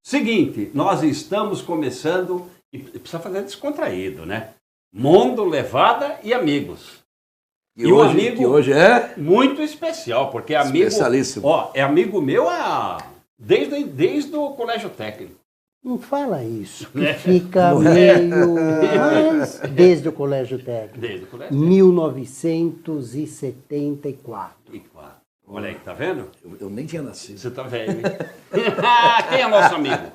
Seguinte, nós estamos começando, e precisa fazer descontraído, né? Mundo, Levada e Amigos. E hoje, um amigo que hoje é muito especial, porque é amigo... especialíssimo. Ó, é amigo meu desde o colégio técnico. Não fala isso, que fica meio... Mas desde o colégio técnico. Desde o colégio técnico. 1974. Olha aí, tá vendo? Eu nem tinha nascido. Você tá velho, hein? Quem é nosso amigo?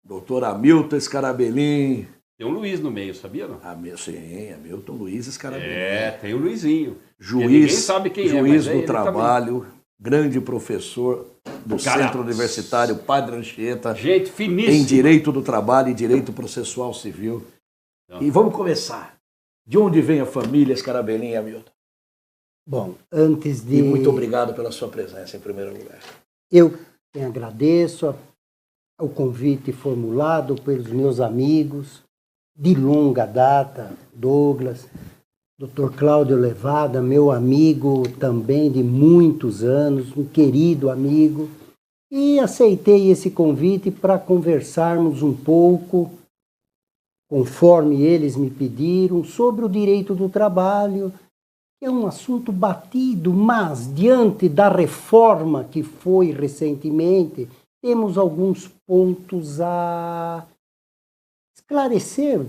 Doutor Hamilton Scarabellin. Tem um Luiz no meio, sabia não? Sim, Hamilton Luiz Scarabellin. Tem o Luizinho. Juiz, ninguém sabe quem juiz mas do trabalho, grande professor do Cara, Centro Universitário Padre Anchieta. Gente finíssima. Em Direito do Trabalho e Direito Processual Civil. E vamos começar. De onde vem a família Scarabellin e Hamilton? Bom, antes de... E muito obrigado pela sua presença, em primeiro lugar. Eu agradeço o convite formulado pelos meus amigos de longa data, Douglas, Dr. Cláudio Levada, meu amigo também de muitos anos, um querido amigo, e aceitei esse convite para conversarmos um pouco, conforme eles me pediram, sobre o direito do trabalho. É um assunto batido, mas diante da reforma que foi recentemente, temos alguns pontos a esclarecer,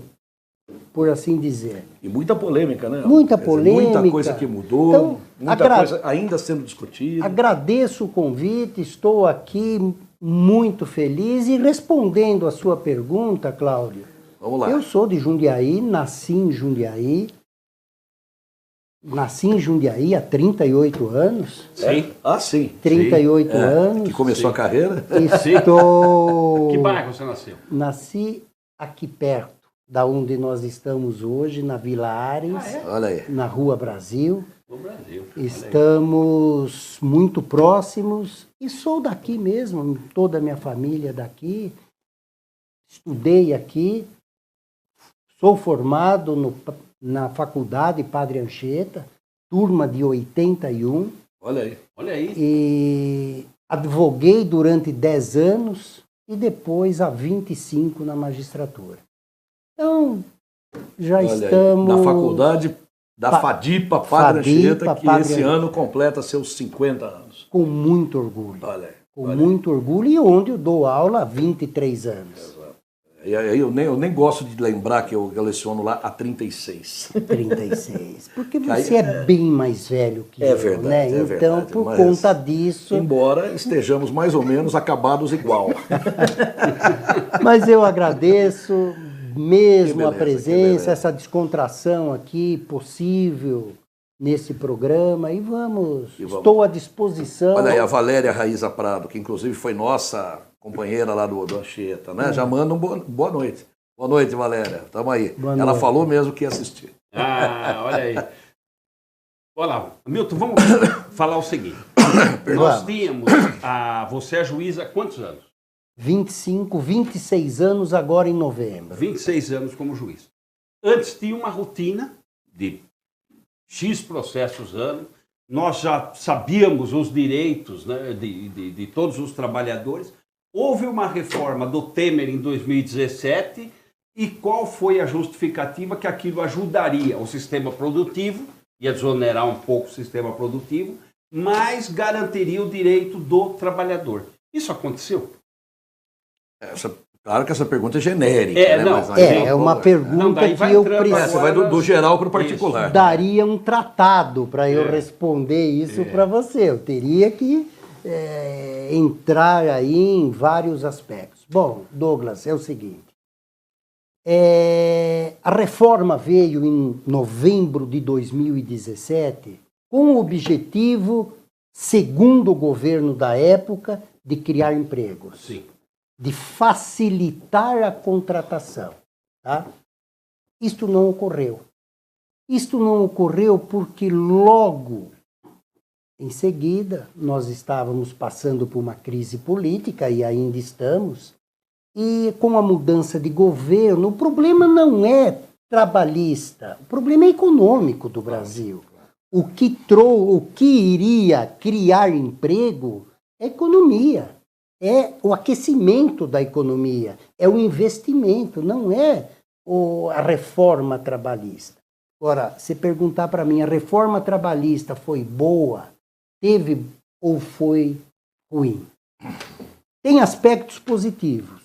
por assim dizer. E muita polêmica, né? Muita polêmica. Muita coisa que mudou, então, muita coisa ainda sendo discutida. Agradeço o convite, estou aqui muito feliz e respondendo a sua pergunta, Cláudio. Vamos lá. Eu sou de Jundiaí, nasci em Jundiaí. Nasci em Jundiaí há 38 anos. Sim. Ah, sim. 38 sim. anos. Que começou a carreira. Estou... Que bairro você nasceu? Nasci aqui perto, da onde nós estamos hoje, na Vila Ares, Olha aí. na Rua Brasil. No Brasil. Estamos muito próximos e sou daqui mesmo, toda a minha família é daqui. Estudei aqui, sou formado na Faculdade Padre Anchieta, turma de 81. Olha aí. Olha aí. E advoguei durante 10 anos e depois há 25 na magistratura. Então, já Olha estamos... aí. Na faculdade da FADIPA Padre Anchieta, que Padre esse ano completa seus 50 anos. Com muito orgulho. Olha aí. Com muito orgulho e onde eu dou aula há 23 anos. E aí eu nem gosto de lembrar que eu leciono lá há 36. 36. Porque você é bem mais velho que eu, verdade, né? É então, verdade, por conta disso... Embora estejamos mais ou menos acabados igual. Mas eu agradeço mesmo beleza, a presença, essa descontração aqui possível nesse programa. E vamos. Estou à disposição. Olha aí, a Valéria Raíza Prado, que inclusive foi nossa companheira lá do Anchieta, né? Já manda um boa noite. Boa noite, Valéria. Tamo aí. Ela falou mesmo que ia assistir. Olha aí. Olha lá, Milton, vamos falar o seguinte. Nós tínhamos, você é juíza há quantos anos? 25, 26 anos agora em novembro. 26 anos como juiz. Antes tinha uma rotina de X processos ano. Nós já sabíamos os direitos, né, de todos os trabalhadores. Houve uma reforma do Temer em 2017 e qual foi a justificativa que aquilo ajudaria o sistema produtivo, ia desonerar um pouco o sistema produtivo, mas garantiria o direito do trabalhador. Isso aconteceu? Claro que essa pergunta é genérica, né? É uma pergunta que eu preciso... Você vai do geral para o particular. Daria um tratado para eu responder isso para você. Eu teria que entrar aí em vários aspectos. Bom, Douglas, é o seguinte. A reforma veio em novembro de 2017 com o objetivo, segundo o governo da época, de criar empregos. Sim. De facilitar a contratação. Tá? Isto não ocorreu. Isto não ocorreu porque logo em seguida nós estávamos passando por uma crise política e ainda estamos, e com a mudança de governo, o problema não é trabalhista, o problema é econômico do Brasil. O que iria criar emprego é economia. é o aquecimento da economia, é o investimento, não é a reforma trabalhista. Agora, se perguntar para mim, a reforma trabalhista foi boa, teve ou foi ruim? Tem aspectos positivos,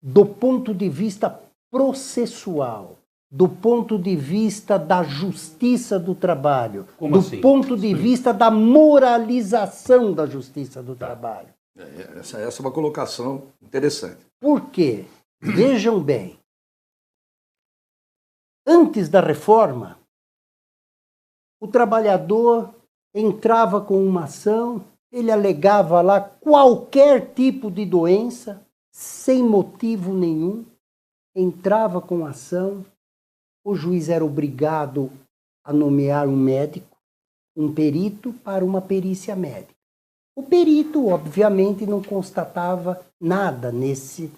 do ponto de vista processual, do ponto de vista da justiça do trabalho, Como do assim? ponto de vista da moralização da justiça do trabalho. Essa é uma colocação interessante. Por quê? Vejam bem, antes da reforma, o trabalhador entrava com uma ação, ele alegava lá qualquer tipo de doença, sem motivo nenhum, entrava com ação, o juiz era obrigado a nomear um médico, um perito, para uma perícia médica. O perito, obviamente, não constatava nada nesse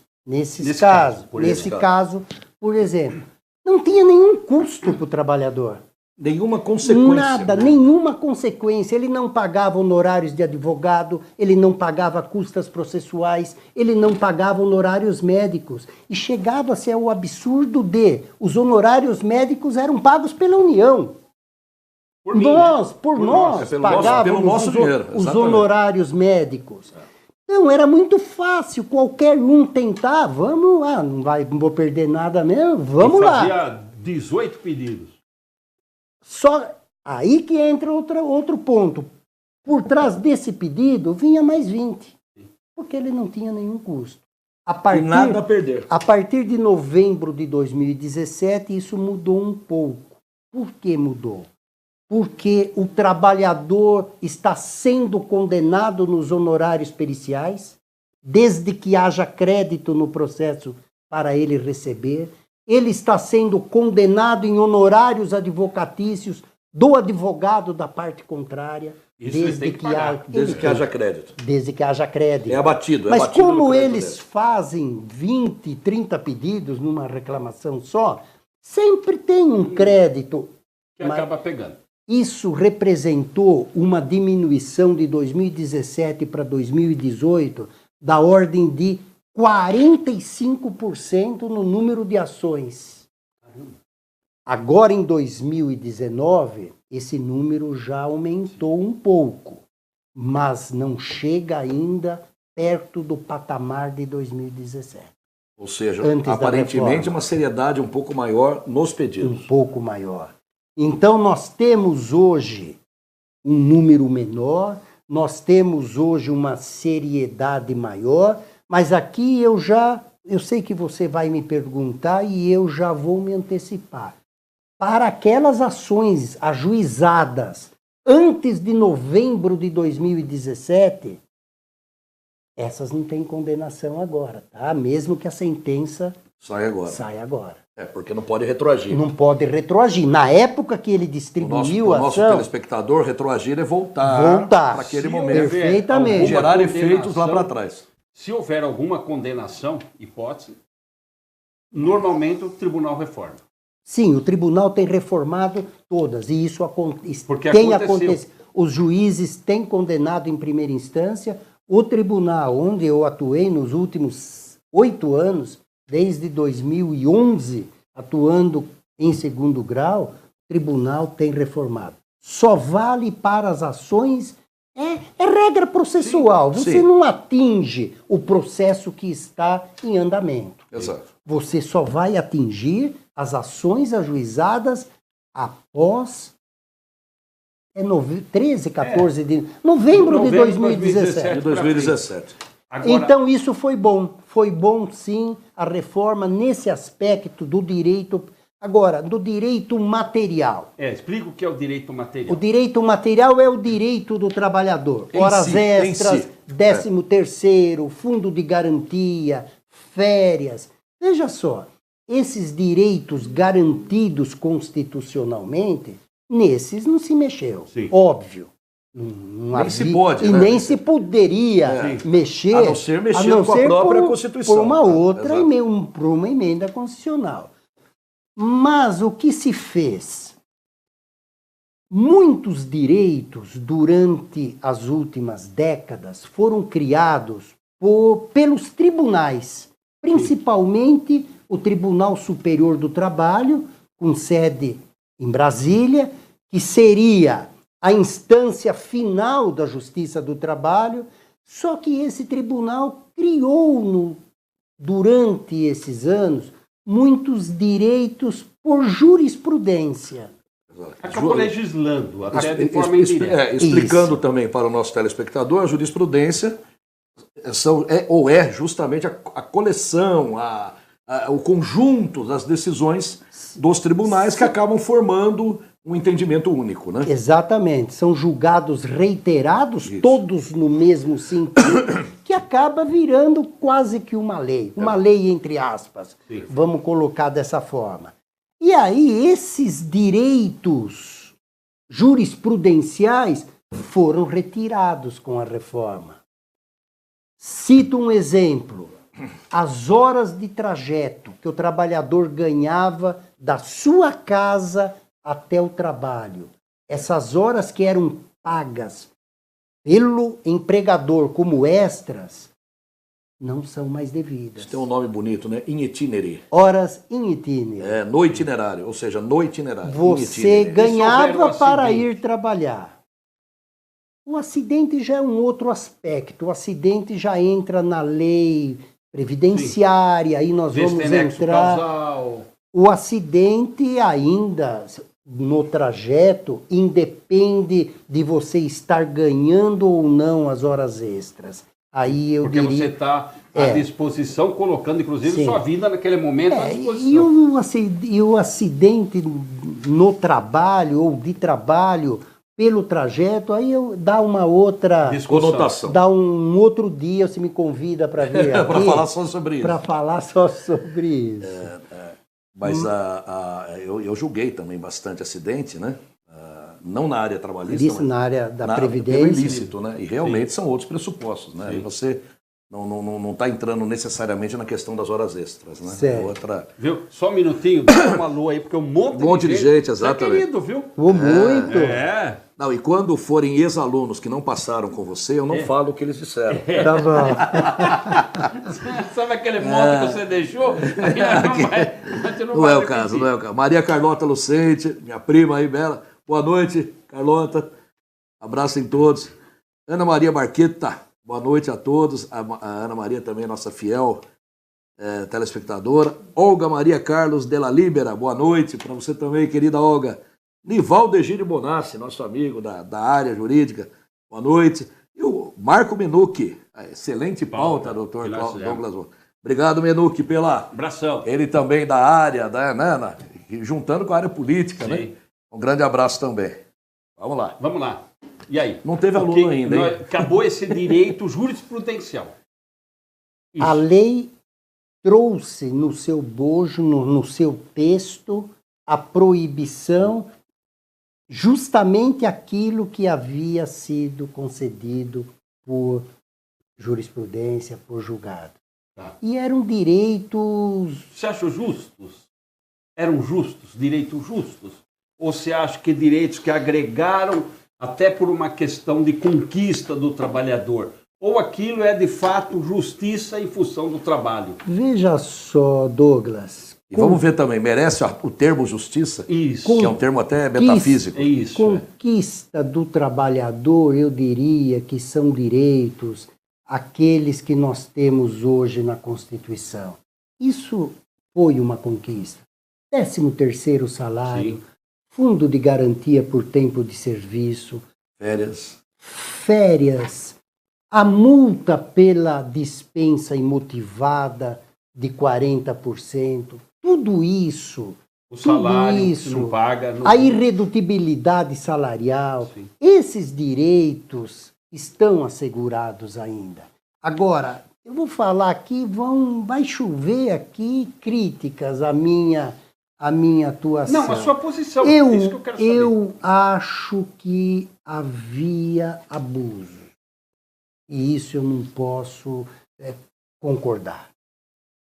caso. Nesse caso, por exemplo, não tinha nenhum custo para o trabalhador. Nenhuma consequência. Nada, nenhuma consequência. Ele não pagava honorários de advogado, ele não pagava custas processuais, ele não pagava honorários médicos. E chegava-se ao absurdo de os honorários médicos eram pagos pela União. Por mim, nós pelo pagávamos nosso dinheiro, os exatamente. honorários médicos. Então era muito fácil, qualquer um tentar, vamos lá, não vou perder nada mesmo, vamos lá. Fazia 18 pedidos. Só aí que entra outro ponto. Por trás desse pedido vinha mais 20, porque ele não tinha nenhum custo. E nada a perder. A partir de novembro de 2017, isso mudou um pouco. Por que mudou? Porque o trabalhador está sendo condenado nos honorários periciais, desde que haja crédito no processo para ele receber. Ele está sendo condenado em honorários advocatícios do advogado da parte contrária, desde que haja crédito. Desde que haja crédito. É abatido. Mas abatido como eles fazem 20, 30 pedidos numa reclamação só, sempre tem um crédito. Que acaba pegando. Isso representou uma diminuição de 2017 para 2018 da ordem de 45% no número de ações. Agora, em 2019, esse número já aumentou um pouco, mas não chega ainda perto do patamar de 2017. Ou seja, Antes da aparentemente reforma. uma seriedade um pouco maior nos pedidos. Um pouco maior. Então, nós temos hoje um número menor, nós temos hoje uma seriedade maior, mas aqui eu sei que você vai me perguntar e eu já vou me antecipar. Para aquelas ações ajuizadas antes de novembro de 2017, essas não têm condenação agora, tá? Mesmo que a sentença saia agora. É, porque não pode retroagir. Não pode retroagir. Na época que ele distribuiu a o nosso ação... telespectador, retroagir é voltar para aquele momento. Perfeitamente. Gerar efeitos lá para trás. Se houver alguma condenação, hipótese, normalmente o tribunal reforma. Sim, o tribunal tem reformado todas, e isso Porque tem aconteceu. acontecido. Os juízes têm condenado em primeira instância. O tribunal, onde eu atuei nos últimos 8 anos, desde 2011, atuando em segundo grau, o tribunal tem reformado. Só vale para as ações, é regra processual. Você não atinge o processo que está em andamento. Exato. Você só vai atingir as ações ajuizadas após 13, 14 de novembro de 2017. De 2017. Agora, Então isso foi bom. Foi bom, sim, a reforma nesse aspecto do direito. Agora, do direito material. explica o que é o direito material. O direito material é o direito do trabalhador. Horas extras, 13º, fundo de garantia, férias. Veja só, esses direitos garantidos constitucionalmente, nesses não se mexeu. Sim. Óbvio. Nem se pode, e né? nem se poderia mexer. A não ser mexendo com a própria Constituição. Por uma outra, Exato. por uma emenda constitucional. Mas o que se fez? Muitos direitos, durante as últimas décadas, foram criados pelos tribunais, principalmente o Tribunal Superior do Trabalho, com sede em Brasília, que seria a instância final da Justiça do Trabalho, só que esse tribunal criou, durante esses anos, muitos direitos por jurisprudência. Acabou legislando, até de forma indireta. Explicando também para o nosso telespectador, a jurisprudência é justamente a coleção, o conjunto das decisões dos tribunais que acabam formando um entendimento único, né? Exatamente. São julgados reiterados, todos no mesmo sentido, que acaba virando quase que uma lei. Uma lei, entre aspas. Sim. Vamos colocar dessa forma. E aí, esses direitos jurisprudenciais foram retirados com a reforma. Cito um exemplo. As horas de trajeto que o trabalhador ganhava da sua casa até o trabalho. Essas horas que eram pagas pelo empregador como extras, não são mais devidas. Isso tem um nome bonito, né? In itinere. Horas in itinere. No itinerário, ou seja, no itinerário. Você ganhava para ir trabalhar. O acidente já é um outro aspecto. O acidente já entra na lei previdenciária, aí nós vamos entrar. Causal. O acidente ainda, no trajeto, independe de você estar ganhando ou não as horas extras. Aí eu Porque diria, você está à disposição, colocando inclusive sua vida naquele momento à disposição. E o acidente no trabalho ou de trabalho pelo trajeto, aí dá uma outra conotação. Dá um outro dia, você me convida para vir aqui. Para falar só sobre isso. Para falar só sobre isso. Mas eu julguei também bastante acidente, né? Não na área trabalhista, mas na área da Previdência. Pelo ilícito, né? E realmente são outros pressupostos, né? E você não está entrando necessariamente na questão das horas extras, né? Certo. Outra... Viu? Só um minutinho, dá uma lua aí, porque um monte de gente, exatamente. É querido, viu? Muito. Não, e quando forem ex-alunos que não passaram com você, eu não falo o que eles disseram. Tá bom. Sabe aquele moto que você deixou? Não é o caso, não é o caso. Maria Carlota Lucente, minha prima aí, bela. Boa noite, Carlota. Abraço em todos. Ana Maria Barqueta, boa noite a todos. A Ana Maria também, nossa fiel telespectadora. Olga Maria Carlos de la Libera, boa noite para você também, querida Olga. Nivaldo Egídio Bonassi, nosso amigo da área jurídica, boa noite. E o Marco Menucchi, excelente pauta, doutor Douglas. Obrigado, Menucchi, pela... Abração. Ele também da área, juntando com a área política, Sim. né? Um grande abraço também. Vamos lá. Vamos lá. E aí? Não teve aluno ainda, hein? Acabou esse direito jurisprudencial. Isso. A lei trouxe no seu bojo, no seu texto, a proibição, justamente aquilo que havia sido concedido por jurisprudência, por julgado. Tá. E eram direitos... Você acha justos? Eram justos? Direitos justos? Ou você acha que direitos que agregaram até por uma questão de conquista do trabalhador? Ou aquilo é de fato justiça em função do trabalho? Veja só, Douglas. E vamos ver também, merece o termo justiça? Isso. Que é um termo até metafísico. Isso. Conquista do trabalhador, eu diria que são direitos aqueles que nós temos hoje na Constituição. Isso foi uma conquista. 13º salário, sim. Fundo de garantia por tempo de serviço. Férias. A multa pela dispensa imotivada de 40%. Tudo isso. O salário que não paga. A irredutibilidade salarial. Sim. Esses direitos estão assegurados ainda. Agora, eu vou falar aqui, vai chover aqui críticas à minha atuação. Não, a sua posição. É isso que eu quero saber. Eu acho que havia abuso. E isso eu não posso concordar.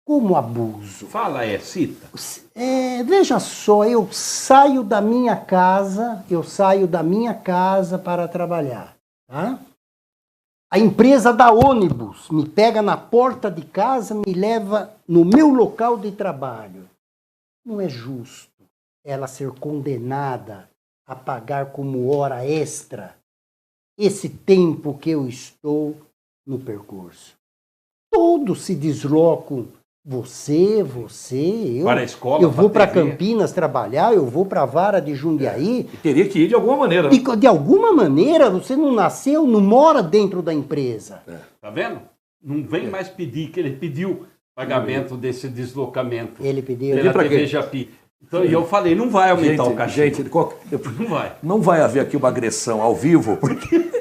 Como abuso? Cita. Veja só, eu saio da minha casa para trabalhar. Tá? A empresa da ônibus me pega na porta de casa, me leva no meu local de trabalho. Não é justo ela ser condenada a pagar como hora extra esse tempo que eu estou no percurso. Todos se deslocam. Você, eu. Para a escola, eu vou para TV. Campinas trabalhar, eu vou para a Vara de Jundiaí. E teria que ir de alguma maneira. Né? De alguma maneira, você não nasceu, não mora dentro da empresa. Tá vendo? Não vem mais pedir, que ele pediu pagamento desse deslocamento. Ele pediu. Pela pra TV quê? Japi. Então, e eu falei, não vai aumentar o cachê. Gente, Não vai. não vai haver aqui uma agressão ao vivo, porque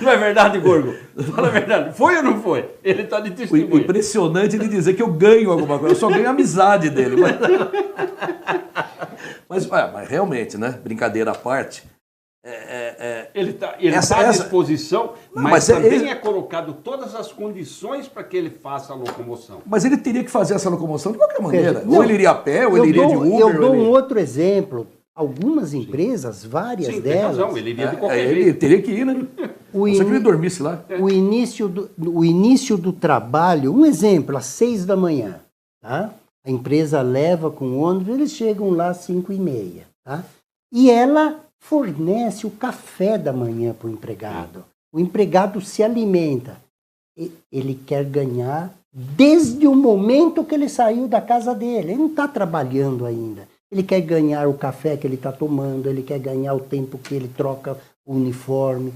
Não é verdade, Gorgo? Fala a verdade. Foi ou não foi? Ele está de o testemunho. impressionante é ele dizer que eu ganho alguma coisa. Eu só ganho a amizade dele. Mas realmente, né? Brincadeira à parte. Ele está Essa- à disposição, Não, mas mas também é colocado todas as condições para que ele faça a locomoção. Mas ele teria que fazer essa locomoção de qualquer maneira. Não, Ou ele iria a pé, ou ele iria de Uber. Eu dou ou ele... um outro exemplo. Algumas empresas, várias Sim, tem delas, razão, ele iria de qualquer Ele jeito. teria que ir, né? o, Só que ele ini- dormisse lá. o início do trabalho, um exemplo, às 6 da manhã, tá? A empresa leva com ônibus, eles chegam lá às 5h30, tá? E ela fornece o café da manhã para o empregado. O empregado se alimenta. Ele quer ganhar desde o momento que ele saiu da casa dele. Ele não está trabalhando ainda. Ele quer ganhar o café que ele está tomando, ele quer ganhar o tempo que ele troca o uniforme.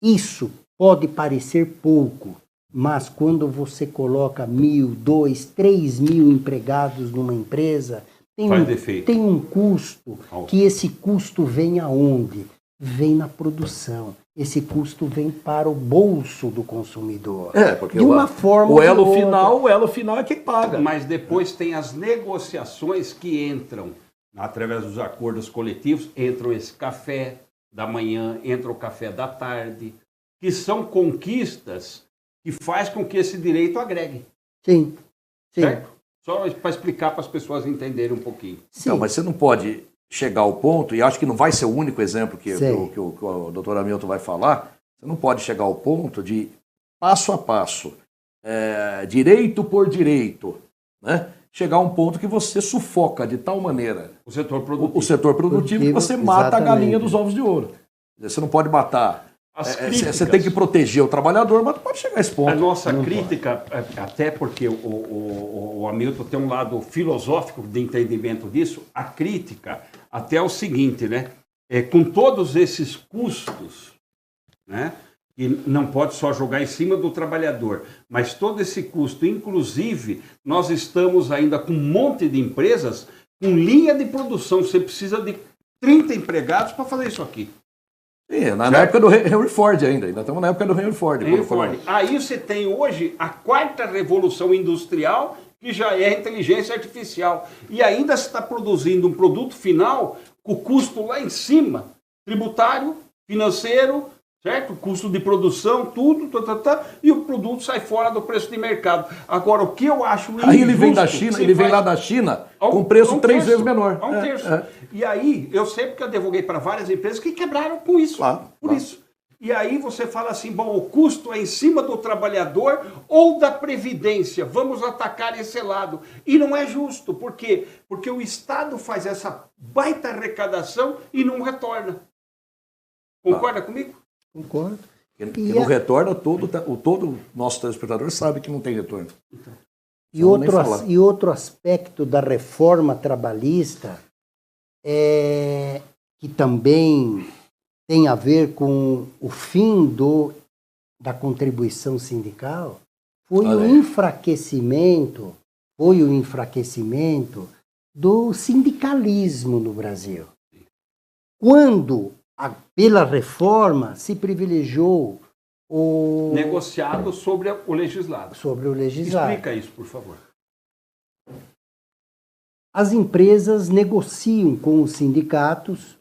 Isso pode parecer pouco, mas quando você coloca 1.000, 2.000, 3.000 empregados numa empresa, Faz efeito. tem um custo, Alto. que esse custo vem aonde? Vem na produção. Esse custo vem para o bolso do consumidor. Porque de uma forma o ou de elo outra. final é quem paga. Mas depois tem as negociações que entram, através dos acordos coletivos, entram esse café da manhã, entra o café da tarde, que são conquistas que faz com que esse direito agregue. Sim, sim. Certo? Só para explicar para as pessoas entenderem um pouquinho. Sim. Não, mas você não pode chegar ao ponto, e acho que não vai ser o único exemplo que Sei. o doutor Hamilton vai falar, você não pode chegar ao ponto de, passo a passo, direito por direito, né? Chegar a um ponto que você sufoca de tal maneira O setor produtivo. o setor produtivo que você mata a galinha exatamente. dos ovos de ouro. Você não pode matar. As Você críticas. tem que proteger o trabalhador, mas não pode chegar a esse A ponto. nossa crítica, até porque o Hamilton tem um lado filosófico de entendimento disso, a crítica até é o seguinte, né? Com todos esses custos, né? E não pode só jogar em cima do trabalhador, mas todo esse custo, inclusive, nós estamos ainda com um monte de empresas com linha de produção. Você precisa de 30 empregados para fazer isso aqui. Sim, na época do Henry Ford ainda estamos na época do Henry Ford. Henry Ford. Aí você tem hoje a quarta revolução industrial, que já é a inteligência artificial. E ainda se está produzindo um produto final com o custo lá em cima, tributário, financeiro, certo? Custo de produção, tudo, e o produto sai fora do preço de mercado. Agora, o que eu acho Aí ele vem da injusto, China, você ele vem faz lá da China a com preço um 3 terço, vezes menor. a um terço. É. E aí, eu sei porque eu advoguei para várias empresas que quebraram com isso. Claro, por claro. isso. E aí você fala assim, bom, o custo é em cima do trabalhador ou da previdência. Vamos atacar esse lado. E não é justo. Por quê? Porque o Estado faz essa baita arrecadação e não retorna. Concorda comigo? Concordo. Que não retorna, todo nosso telespectador sabe que não tem retorno. E Não vou nem outro, falar. e outro aspecto da reforma trabalhista é que também tem a ver com o fim da contribuição sindical foi Olha o aí. enfraquecimento do sindicalismo no Brasil. Quando, pela reforma, se privilegiou Negociado sobre o legislado. sobre o legislado. Explica isso, por favor. As empresas negociam com os sindicatos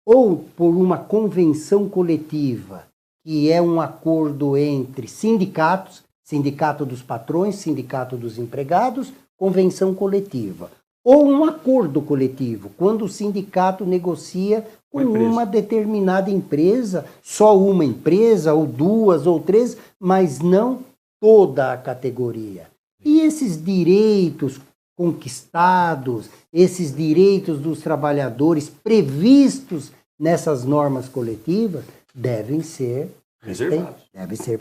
ou por uma convenção coletiva, que é um acordo entre sindicatos, sindicato dos patrões, sindicato dos empregados, convenção coletiva. ou um acordo coletivo, quando o sindicato negocia com uma determinada empresa, só uma empresa, ou duas, ou três, mas não toda a categoria. E esses direitos conquistados, esses direitos dos trabalhadores previstos nessas normas coletivas, devem ser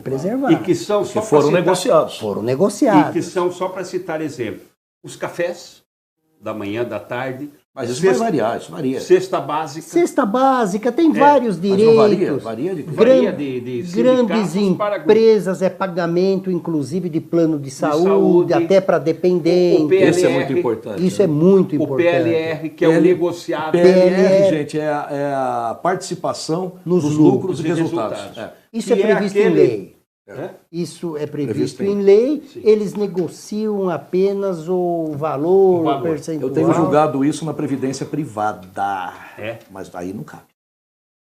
preservados. E que são só foram negociados. Foram negociados. E que são, só para citar exemplo, os cafés da manhã, da tarde. Mas isso vai variar, isso varia. Cesta básica. Cesta básica, tem vários direitos. Varia de grandes empresas, é pagamento, inclusive, de plano de saúde, até para dependente. O PLR, isso é muito importante. Isso é muito importante. O PLR, que é o negociado. PLR, gente, é a participação nos lucros e resultados. Isso é previsto em lei. Isso é previsto em lei. Sim. Eles negociam apenas o valor, o percentual. Eu tenho julgado isso na previdência privada, mas aí não cabe.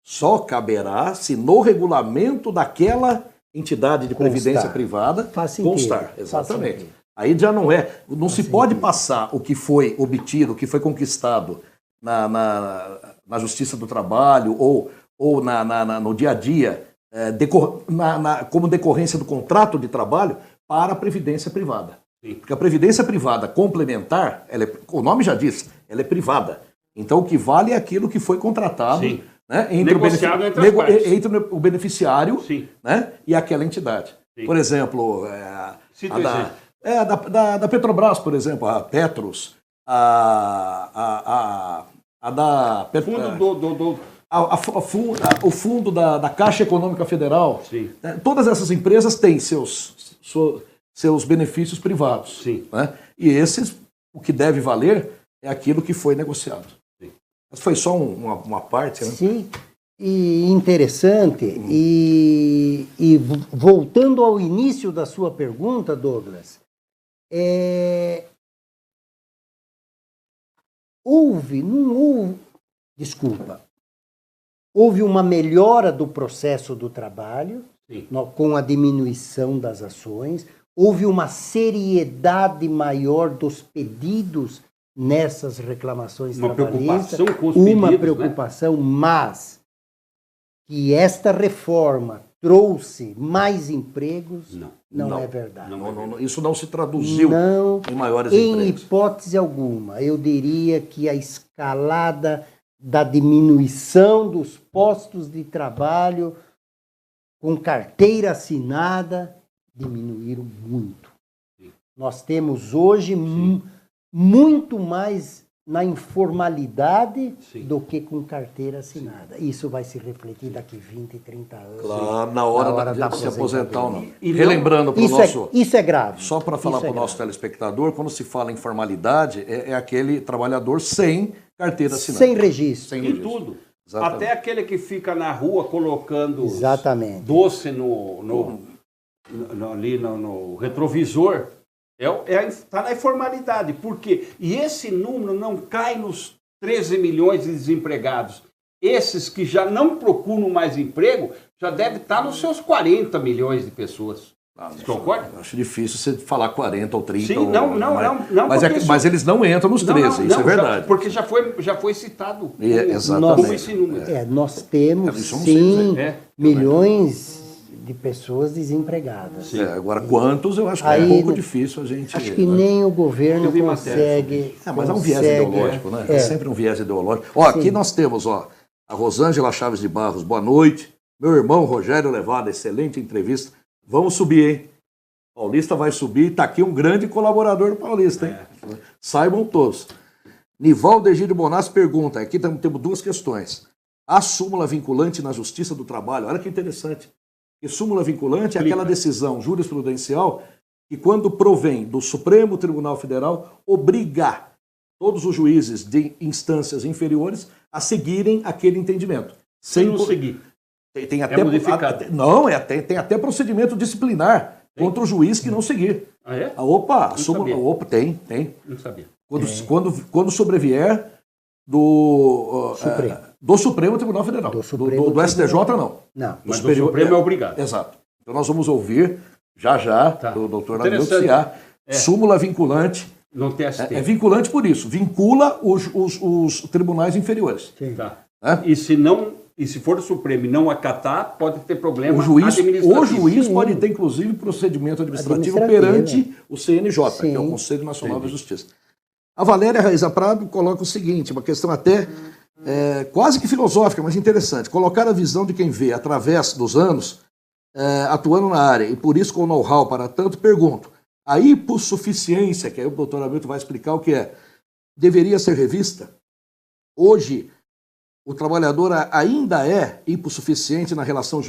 Só caberá se no regulamento daquela entidade de previdência privada constar. Exatamente. Aí já não se pode passar o que foi obtido, o que foi conquistado na Justiça do Trabalho ou no dia a dia, como decorrência do contrato de trabalho para a previdência privada. Sim. Porque a previdência privada complementar, o nome já diz, ela é privada. Então o que vale é aquilo que foi contratado, né, entre o beneficiário, né, e aquela entidade. Sim. Por exemplo, da Petrobras, por exemplo, a Petros, a da o fundo da Caixa Econômica Federal. Sim. Todas essas empresas têm seus benefícios privados. Sim. Né? E o que deve valer é aquilo que foi negociado. Sim. Mas foi só uma parte, né? Sim, e interessante. E voltando ao início da sua pergunta, Douglas, houve uma melhora do processo do trabalho, com a diminuição das ações, houve uma seriedade maior dos pedidos nessas reclamações trabalhistas, uma preocupação, né? Mas que esta reforma trouxe mais empregos, não é verdade. Isso não se traduziu em maiores empregos. Em hipótese alguma. Eu diria que a escalada da diminuição dos postos de trabalho com carteira assinada diminuíram muito. Sim. Nós temos hoje muito mais na informalidade do que com carteira assinada. Isso vai se refletir daqui 20, 30 anos. Claro, na hora de se aposentar ou não. E relembrando para o nosso... Isso é grave. Só para falar para o nosso telespectador, quando se fala em formalidade, é aquele trabalhador sem carteira assinada. Sem registro. Sem registro. Tudo. Exatamente. Até aquele que fica na rua colocando doce ali no retrovisor, está na informalidade. Por quê? E esse número não cai nos 13 milhões de desempregados. Esses que já não procuram mais emprego, já deve estar nos seus 40 milhões de pessoas. Você concorda? Acho difícil você falar 40 ou 30. Sim, não. Mas eles não entram nos 13, isso é verdade. Porque já foi citado como esse número. Nós temos, sim, milhões de pessoas desempregadas. Agora, quantos eu acho que é um pouco difícil a gente... Acho que nem o governo consegue... Mas é um viés ideológico, né? É sempre um viés ideológico. Aqui nós temos a Rosângela Chaves de Barros, boa noite. Meu irmão Rogério Levada, excelente entrevista. Vamos subir, hein? Paulista vai subir. Está aqui um grande colaborador do Paulista, hein? Saibam todos. Nivaldo Egídio Bonassi pergunta, aqui temos duas questões. A súmula vinculante na Justiça do Trabalho, olha que interessante. E súmula vinculante é aquela decisão jurisprudencial que, quando provém do Supremo Tribunal Federal, obriga todos os juízes de instâncias inferiores a seguirem aquele entendimento. Sem não seguir. Tem até, tem até procedimento disciplinar contra o juiz que não seguir. Ah, é? Tem. Não sabia. Quando sobrevier do Supremo Tribunal Federal. Do STJ, não. Mas do Supremo é obrigado. Exato. Então nós vamos ouvir já do doutor Nabio Ciar, súmula vinculante No TST. É vinculante por isso. Vincula os tribunais inferiores. Sim. Tá. É? E se for o Supremo e não acatar, pode ter problema O juiz Sim. pode ter, inclusive, procedimento administrativo perante o CNJ, que é o Sim. Conselho Nacional da Justiça. A Valéria Raiza Prado coloca o seguinte, uma questão até quase que filosófica, mas interessante. Colocar a visão de quem vê, através dos anos, atuando na área, e por isso com know-how para tanto, pergunto, a hipossuficiência, que aí o doutor Hamilton vai explicar o que é, deveria ser revista? Hoje, o trabalhador ainda é hipossuficiente nas relações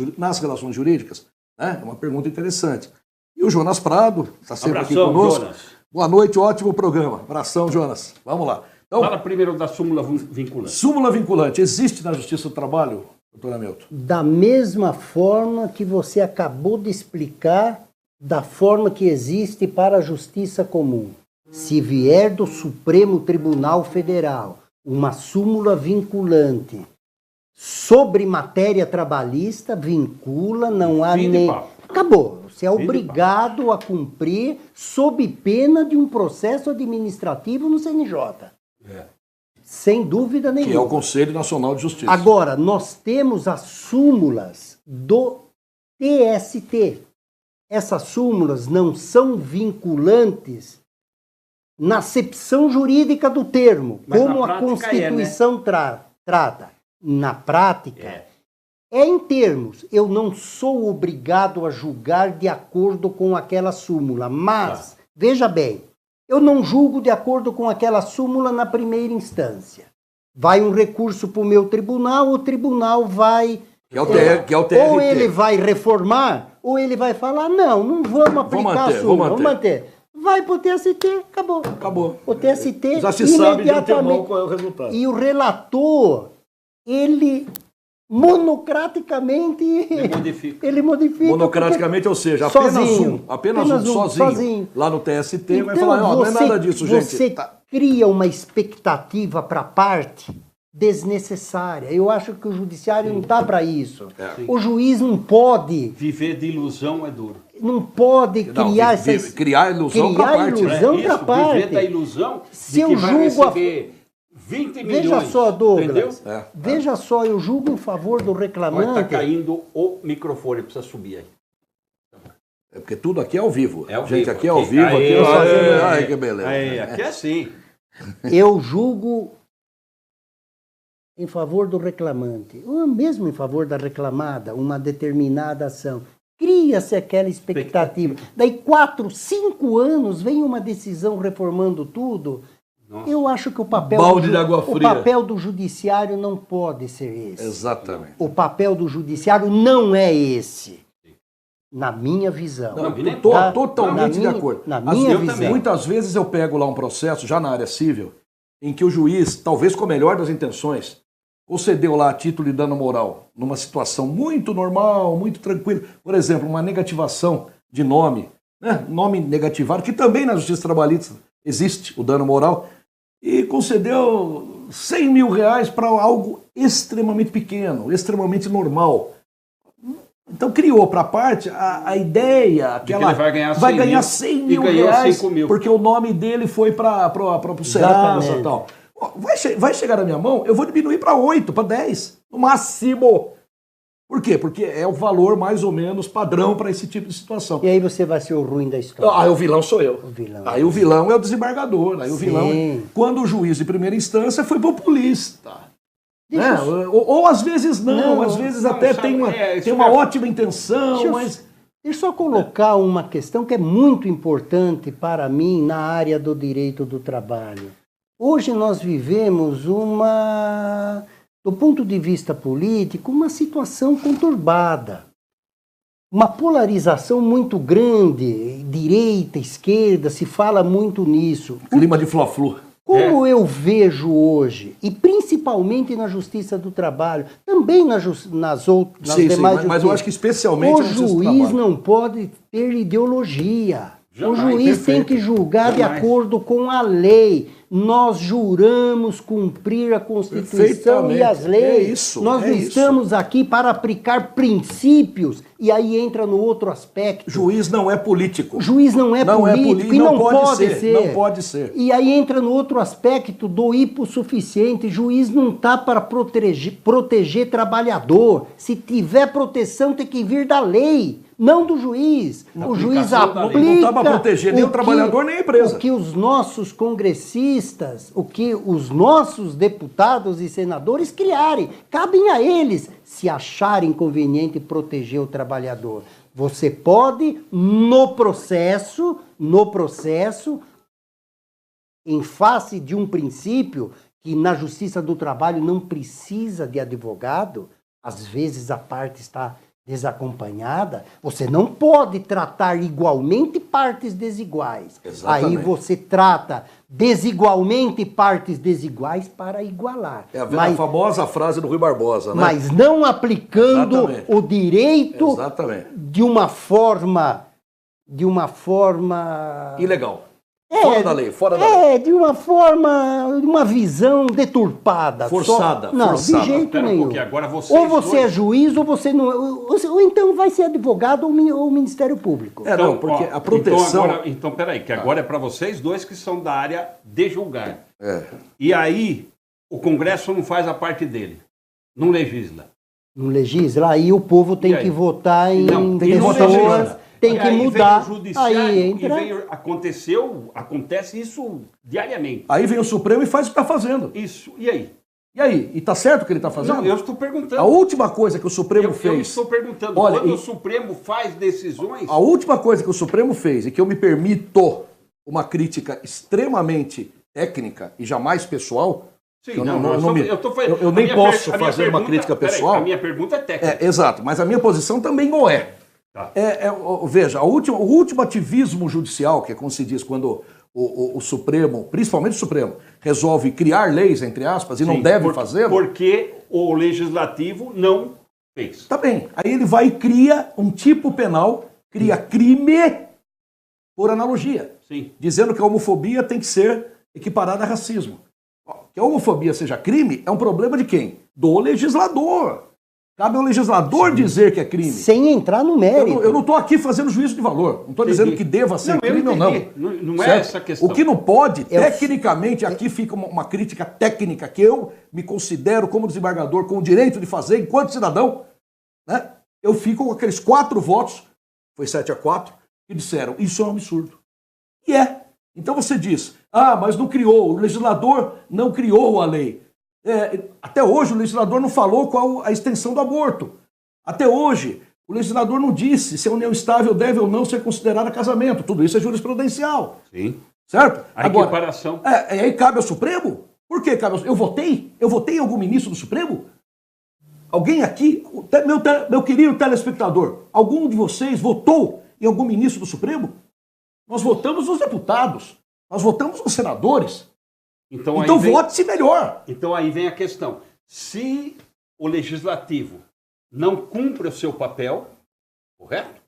jurídicas? É uma pergunta interessante. E o Jonas Prado está sempre aqui conosco. Jonas. Boa noite, ótimo programa. Abração, Jonas. Vamos lá. Então, Fala primeiro da súmula vinculante. súmula vinculante. Existe na Justiça do Trabalho, doutor Hamilton? Da mesma forma que você acabou de explicar, da forma que existe para a justiça comum. Se vier do Supremo Tribunal Federal uma súmula vinculante sobre matéria trabalhista, vincula, não há Fim de nem... papo. Acabou. Você é Fim de obrigado a cumprir sob pena de um processo administrativo no CNJ. Sem dúvida nenhuma. Que é o Conselho Nacional de Justiça. Agora, nós temos as súmulas do TST. Essas súmulas não são vinculantes na acepção jurídica do termo, Mas como na a prática Constituição trata. Na prática, é em termos. Eu não sou obrigado a julgar de acordo com aquela súmula, mas, veja bem, eu não julgo de acordo com aquela súmula na primeira instância. Vai um recurso para o meu tribunal, o tribunal vai... Que é o TRT. Ou ele vai reformar, ou ele vai falar, não vamos aplicar a súmula, vamos manter. Vai para o TST, acabou. Acabou. O TST Já se sabe de antemão imediatamente. qual é o resultado. E o relator, ele monocraticamente... Ele modifica. Monocraticamente, ou seja, apenas um sozinho. Lá no TST vai falar, não é nada disso, gente. Você cria uma expectativa para a parte desnecessária. Eu acho que o judiciário não está para isso. O juiz não pode... Viver de ilusão é duro. Não pode criar criar ilusão para a parte. Ilusão parte. Viver da ilusão Se de eu que vai julgo receber 20 milhões. Veja só, Douglas. Entendeu? Veja só, eu julgo em favor do reclamante. Está caindo o microfone, precisa subir aí. É porque tudo aqui é ao vivo. É ao gente, vivo. aqui é ao vivo. Aqui é fazendo... Ai, que beleza. Aqui é assim. Eu julgo em favor do reclamante, ou mesmo em favor da reclamada, uma determinada ação. Cria-se aquela expectativa. Daí 4, 5 anos vem uma decisão reformando tudo. Nossa. Eu acho que o papel do judiciário não pode ser esse. Exatamente. O papel do judiciário não é esse. Na minha visão. Estou totalmente de acordo. Na minha visão. Muitas vezes eu pego lá um processo, já na área civil, em que o juiz, talvez com a melhor das intenções, concedeu lá a título de dano moral, numa situação muito normal, muito tranquila. Por exemplo, uma negativação de nome, né? Nome negativado, que também na justiça trabalhista existe o dano moral, e concedeu 100 mil reais para algo extremamente pequeno, extremamente normal. Então criou para a parte a ideia que ela vai ganhar 100 mil reais 5 mil. porque o nome dele foi para o Serasa e tal. Vai chegar na minha mão, eu vou diminuir para 8, para 10, no máximo. Por quê? Porque é o valor mais ou menos padrão para esse tipo de situação. E aí você vai ser o ruim da história. Aí o vilão sou eu. Aí o vilão é o desembargador. Aí o Sim. vilão quando o juiz de primeira instância foi populista. Né? Ou às vezes não, às vezes até tem uma ótima intenção, mas... Deixa eu só colocar uma questão que é muito importante para mim na área do direito do trabalho. Hoje nós vivemos do ponto de vista político, uma situação conturbada. Uma polarização muito grande, direita, esquerda, se fala muito nisso. Clima de fla-flu. Como eu vejo hoje, e principalmente na Justiça do Trabalho, também nas demais justiças, mas eu acho que especialmente o juiz não pode ter ideologia. Jamais, o juiz tem que julgar de acordo com a lei. nós juramos cumprir a Constituição e as leis. É isso, nós não estamos aqui para aplicar princípios. E aí entra no outro aspecto. Juiz não é político. Juiz não é político e não pode ser. Não pode ser. E aí entra no outro aspecto do hipossuficiente. Juiz não está para proteger trabalhador. Se tiver proteção, tem que vir da lei, não do juiz. O juiz aplica. Não está para proteger nem o trabalhador nem a empresa. O que os nossos congressistas, o que os nossos deputados e senadores criarem. Cabem a eles, se acharem conveniente, proteger o trabalhador. Você pode, no processo, em face de um princípio que na Justiça do Trabalho não precisa de advogado, às vezes a parte está desacompanhada, você não pode tratar igualmente partes desiguais. Exatamente. Aí você trata desigualmente partes desiguais para igualar. É a famosa frase do Rui Barbosa, né? Mas não aplicando o direito de uma forma ilegal. Fora da lei, fora da lei. De uma forma, uma visão deturpada. Forçada. Não, de jeito nenhum. Agora ou você é juiz, ou você não. Ou então vai ser advogado ou Ministério Público. Não, porque a proteção. Então, peraí, que agora é para vocês dois que são da área de julgar. É. E aí, o Congresso não faz a parte dele. Não legisla. Não legisla, aí o povo tem que votar em pessoas. Tem que mudar. Vem o judiciário, aí entra. Acontece isso diariamente. Aí vem o Supremo e faz o que está fazendo. Isso. E aí? E aí? E está certo o que ele está fazendo? Não, eu estou perguntando. A última coisa que o Supremo fez... Eu estou perguntando. Olha, quando o Supremo faz decisões... A última coisa que o Supremo fez, e que eu me permito uma crítica extremamente técnica e jamais pessoal... Sim, eu nem posso fazer uma crítica pessoal. A minha pergunta é técnica. Exato, mas a minha posição também não é. Tá. Veja, o último ativismo judicial, que é como se diz quando o Supremo, principalmente o Supremo, resolve criar leis, entre aspas, e não deve fazê-lo. Porque o Legislativo não fez. Tá bem. Aí ele vai e cria um tipo penal, cria crime por analogia. Sim. Dizendo que a homofobia tem que ser equiparada a racismo. Que a homofobia seja crime é um problema de quem? Do legislador. Cabe ao legislador dizer que é crime. Sem entrar no mérito. Eu não estou aqui fazendo juízo de valor. Não estou dizendo que deva ser crime ou não. Não é essa a questão. O que não pode, tecnicamente, aqui fica uma crítica técnica que eu me considero como desembargador com o direito de fazer enquanto cidadão. Né? Eu fico com aqueles 4 votos, foi 7-4, que disseram, isso é um absurdo. E é. Então você diz, mas não criou, o legislador não criou a lei. Até hoje o legislador não falou qual a extensão do aborto. Até hoje o legislador não disse se a união estável deve ou não ser considerada casamento. Tudo isso é jurisprudencial. Sim. Certo? A equiparação. Aí cabe ao Supremo? Por que cabe ao Supremo? Eu votei em algum ministro do Supremo? Alguém aqui, meu querido telespectador, algum de vocês votou em algum ministro do Supremo? Nós votamos nos deputados, nós votamos nos senadores. Então vote-se melhor. Então aí vem a questão. Se o Legislativo não cumpre o seu papel, correto?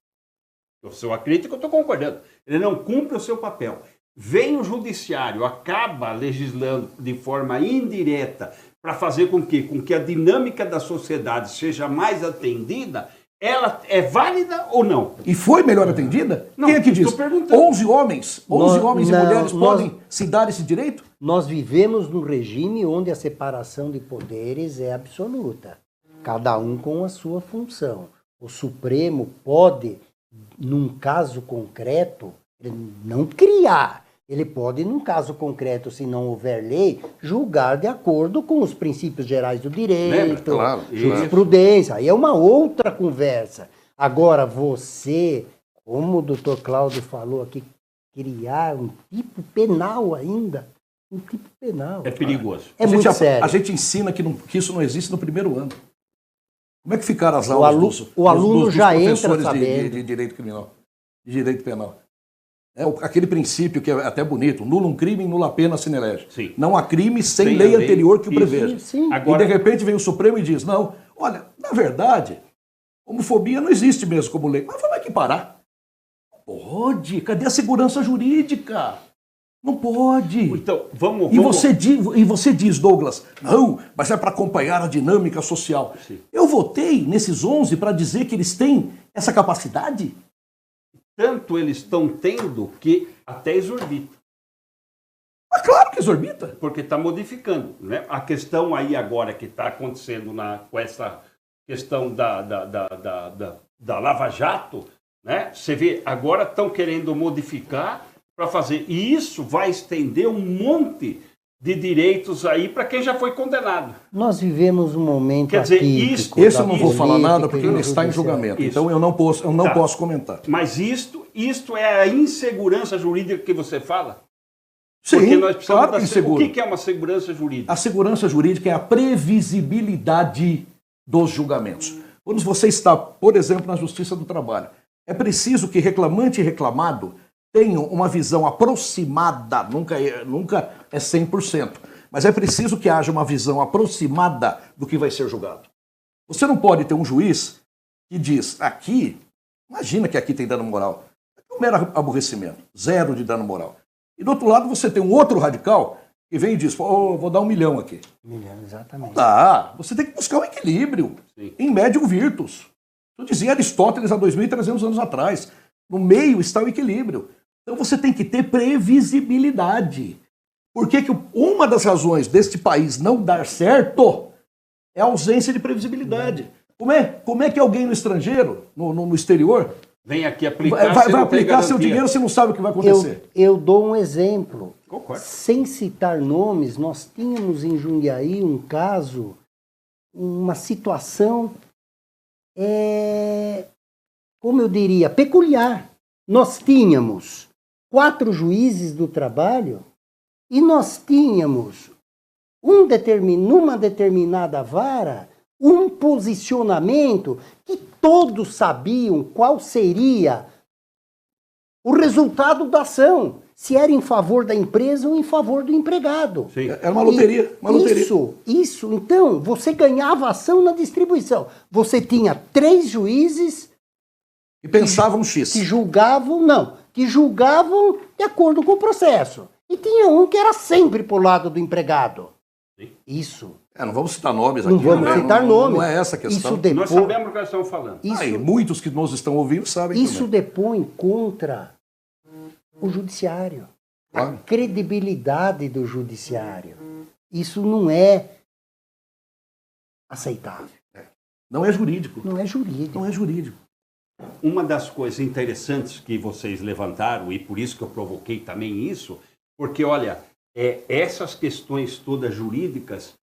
A sua crítica eu estou concordando. Ele não cumpre o seu papel. Vem o Judiciário, acaba legislando de forma indireta para fazer com que a dinâmica da sociedade seja mais atendida, ela é válida ou não? E foi melhor atendida? Não, quem é que diz? Estou perguntando. 11 homens e mulheres podem se dar esse direito? Nós vivemos num regime onde a separação de poderes é absoluta. Cada um com a sua função. O Supremo pode, num caso concreto, não criar. Ele pode, num caso concreto, se não houver lei, julgar de acordo com os princípios gerais do direito, jurisprudência. Aí é uma outra conversa. Agora, você, como o doutor Cláudio falou aqui, criar um tipo penal ainda, um tipo penal. É perigoso. É muito sério. A gente ensina que isso não existe no primeiro ano. Como é que ficaram as aulas dos professores de direito criminal, de direito penal? Aquele princípio que é até bonito, nulo um crime, nula pena sine lege. Sim. Não há crime sem lei anterior que o preveja. Sim. Agora, e de repente vem o Supremo e diz, não, olha, na verdade, homofobia não existe mesmo como lei. Mas vamos equiparar. Pode, cadê a segurança jurídica? Não pode. Então, vamos... E você diz, Douglas, não, mas é para acompanhar a dinâmica social. Sim. Eu votei nesses 11 para dizer que eles têm essa capacidade. Tanto eles estão tendo que até exorbita. Mas claro que exorbita. Porque está modificando. Né? A questão aí agora que está acontecendo com essa questão da Lava Jato, né? Você vê, agora estão querendo modificar para fazer. E isso vai estender um monte de direitos aí para quem já foi condenado. Nós vivemos um momento Quer dizer, atípico Esse eu da não vou falar política nada porque e do ele está em judiciário. julgamento. Isso. Então eu não posso comentar. Mas isto é a insegurança jurídica que você fala? Sim, Porque nós precisamos claro que é inseguro. O que é uma segurança jurídica? A segurança jurídica é a previsibilidade dos julgamentos. Quando você está, por exemplo, na Justiça do Trabalho, é preciso que reclamante e reclamado tenham uma visão aproximada, nunca é 100%, mas é preciso que haja uma visão aproximada do que vai ser julgado. Você não pode ter um juiz que diz, aqui, imagina que aqui tem dano moral, é um mero aborrecimento, zero de dano moral. E do outro lado você tem um outro radical que vem e diz, vou dar 1 milhão aqui. Exatamente. Tá, você tem que buscar um equilíbrio. Sim. Em médium virtus. Eu dizia Aristóteles há 2.300 anos atrás. No meio está o equilíbrio. Então você tem que ter previsibilidade. Por que uma das razões deste país não dar certo é a ausência de previsibilidade. Como é que alguém no estrangeiro, no exterior, Vem aqui aplicar, vai aplicar seu dinheiro se não sabe o que vai acontecer? Eu dou um exemplo. Concordo. Sem citar nomes, nós tínhamos em Jundiaí um caso, uma situação, como eu diria, peculiar. Nós tínhamos 4 juízes do trabalho e nós tínhamos numa determinada vara um posicionamento que todos sabiam qual seria o resultado da ação, se era em favor da empresa ou em favor do empregado. Sim. Era uma loteria. Isso. Então, você ganhava ação na distribuição. Você tinha 3 juízes E pensavam X. que julgavam de acordo com o processo. E tinha um que era sempre pro lado do empregado. Sim. Isso. Não vamos citar nomes aqui. Não vamos citar nomes. Não é essa a questão. Isso depois, Nós sabemos o que nós estamos falando. E muitos que nos estão ouvindo sabem isso também. depõe contra o judiciário. Claro. A credibilidade do judiciário. Isso não é aceitável. Não é jurídico. Não é jurídico. Não é jurídico. Uma das coisas interessantes que vocês levantaram, e por isso que eu provoquei também isso, porque, olha, essas questões todas jurídicas,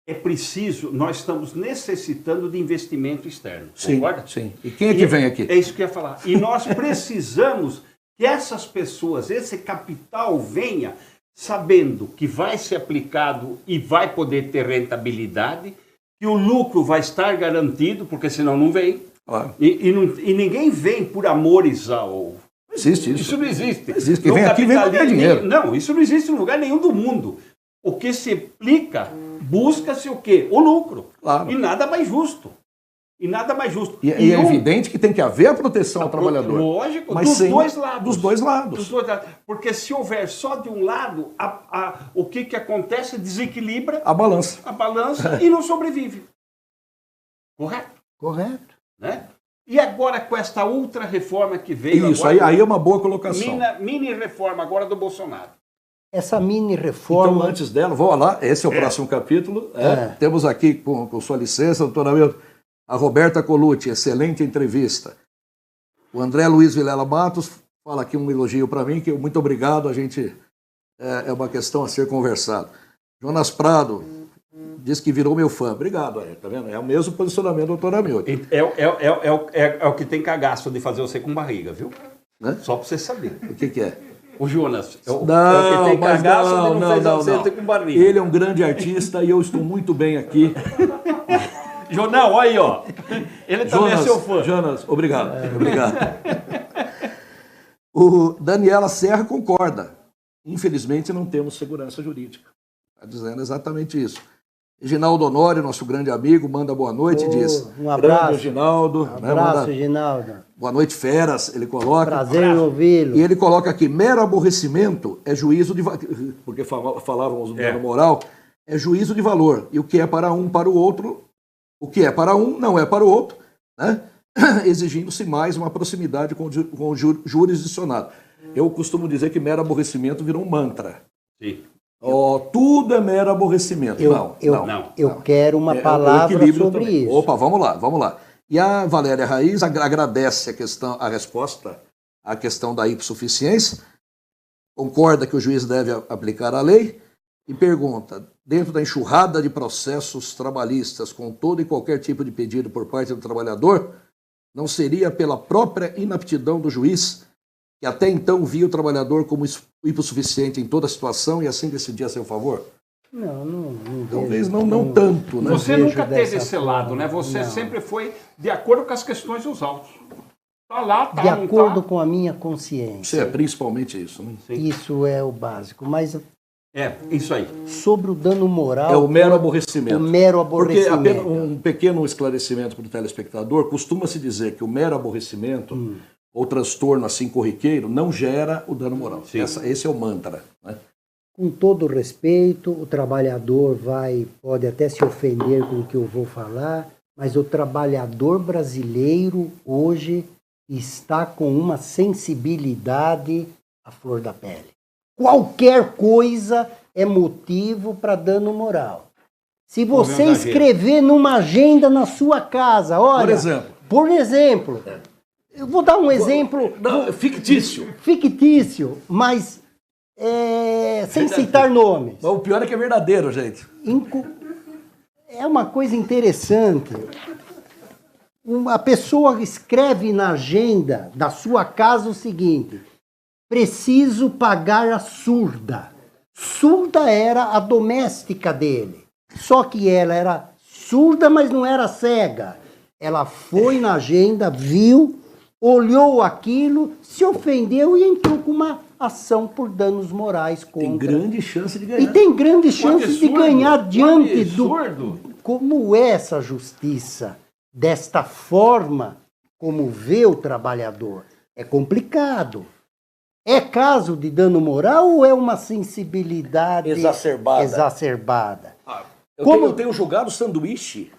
é preciso, nós estamos necessitando de investimento externo, concorda? Sim. E quem é que vem aqui? É isso que eu ia falar. E nós precisamos que essas pessoas, esse capital venha sabendo que vai ser aplicado e vai poder ter rentabilidade, que o lucro vai estar garantido, porque senão não vem. Claro. E ninguém vem por amores ao... Não existe isso. Isso não existe. Não existe. Quem vem aqui vem pra ganhar dinheiro. Não, isso não existe em lugar nenhum do mundo. O que se aplica, busca-se o quê? O lucro. Claro. E nada mais justo. E é evidente que tem que haver a proteção ao trabalhador. Lógico, mas dos sem- dois lados. Dos dois lados. Dos dois lados. Porque se houver só de um lado, o que acontece? Desequilibra A balança. a balança e não sobrevive. Correto? Correto. Né? E agora com esta outra reforma que veio Isso, agora, aí é uma boa colocação. mini reforma agora do Bolsonaro. Essa mini reforma. Então, antes dela, vou lá, esse é o próximo capítulo. Temos aqui, com sua licença, doutor Hamilton, a Roberta Colucci, excelente entrevista. O André Luiz Vilela Matos fala aqui um elogio para mim, que muito obrigado, a gente é uma questão a ser conversado. Jonas Prado diz que virou meu fã. Obrigado, tá vendo? É o mesmo posicionamento do doutor Hamilton. É o que tem cagaço de fazer você com barriga, viu? Né? Só para você saber. O que é? O Jonas, é o que tem Mas cagaço de não fazer você com barriga. Ele é um grande artista e eu estou muito bem aqui. Jonão, olha aí, ó. Ele também é seu fã. Jonas, obrigado. Obrigado. O Daniela Serra concorda. Infelizmente não temos segurança jurídica. Está dizendo exatamente isso. Reginaldo Honório, nosso grande amigo, manda boa noite e diz. Um abraço. Grande Reginaldo. Abraço, Reginaldo. Boa noite, feras, ele coloca. Prazer em ouvi-lo. E ele coloca aqui, mero aborrecimento é juízo de valor. Porque falávamos do dano moral, é juízo de valor. E o que é para um, para o outro, o que é para um, não é para o outro, né? Exigindo-se mais uma proximidade com o jurisdicionado. Eu costumo dizer que mero aborrecimento virou um mantra. Sim. Tudo é mero aborrecimento. Eu quero uma palavra sobre também. isso. Opa, vamos lá. E a Valéria Raiz agradece a resposta à questão da hipossuficiência, concorda que o juiz deve aplicar a lei e pergunta, dentro da enxurrada de processos trabalhistas com todo e qualquer tipo de pedido por parte do trabalhador, não seria pela própria inaptidão do juiz, que até então via o trabalhador como hipossuficiente em toda situação e assim decidia a seu favor? Não talvez não tanto, né? Você nunca teve esse lado, né? Você sempre foi de acordo com as questões dos autos. Tá lá, tá, de não acordo tá. com a minha consciência. É principalmente isso, né? Isso é o básico. Mas isso aí. sobre o dano moral... É o mero aborrecimento. O mero aborrecimento. Porque apenas um pequeno esclarecimento para o telespectador, costuma-se dizer que o mero aborrecimento ou transtorno assim corriqueiro não gera o dano moral. Esse é o mantra, né? Com todo respeito, o trabalhador pode até se ofender com o que eu vou falar, mas o trabalhador brasileiro hoje está com uma sensibilidade à flor da pele. Qualquer coisa é motivo para dano moral. Se você escrever numa agenda na sua casa, olha... Por exemplo, eu vou dar um exemplo... Fictício, mas... sem citar nomes. O pior é que é verdadeiro, gente. É uma coisa interessante. Uma pessoa escreve na agenda da sua casa o seguinte: preciso pagar a surda. Surda era a doméstica dele. Só que ela era surda, mas não era cega. Ela foi na agenda, viu, olhou aquilo, se ofendeu e entrou com uma ação por danos morais contra. Tem grande chance de ganhar. E tem grande chance de ganhar diante absurdo. Como é essa justiça? Desta forma, como vê o trabalhador. É complicado. É caso de dano moral ou é uma sensibilidade exacerbada? Eu tenho julgado sanduíche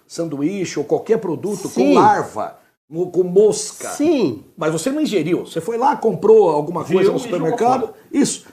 ou qualquer produto com larva, com mosca. Sim. Mas você não ingeriu. Você foi lá, comprou alguma coisa no supermercado. Isso.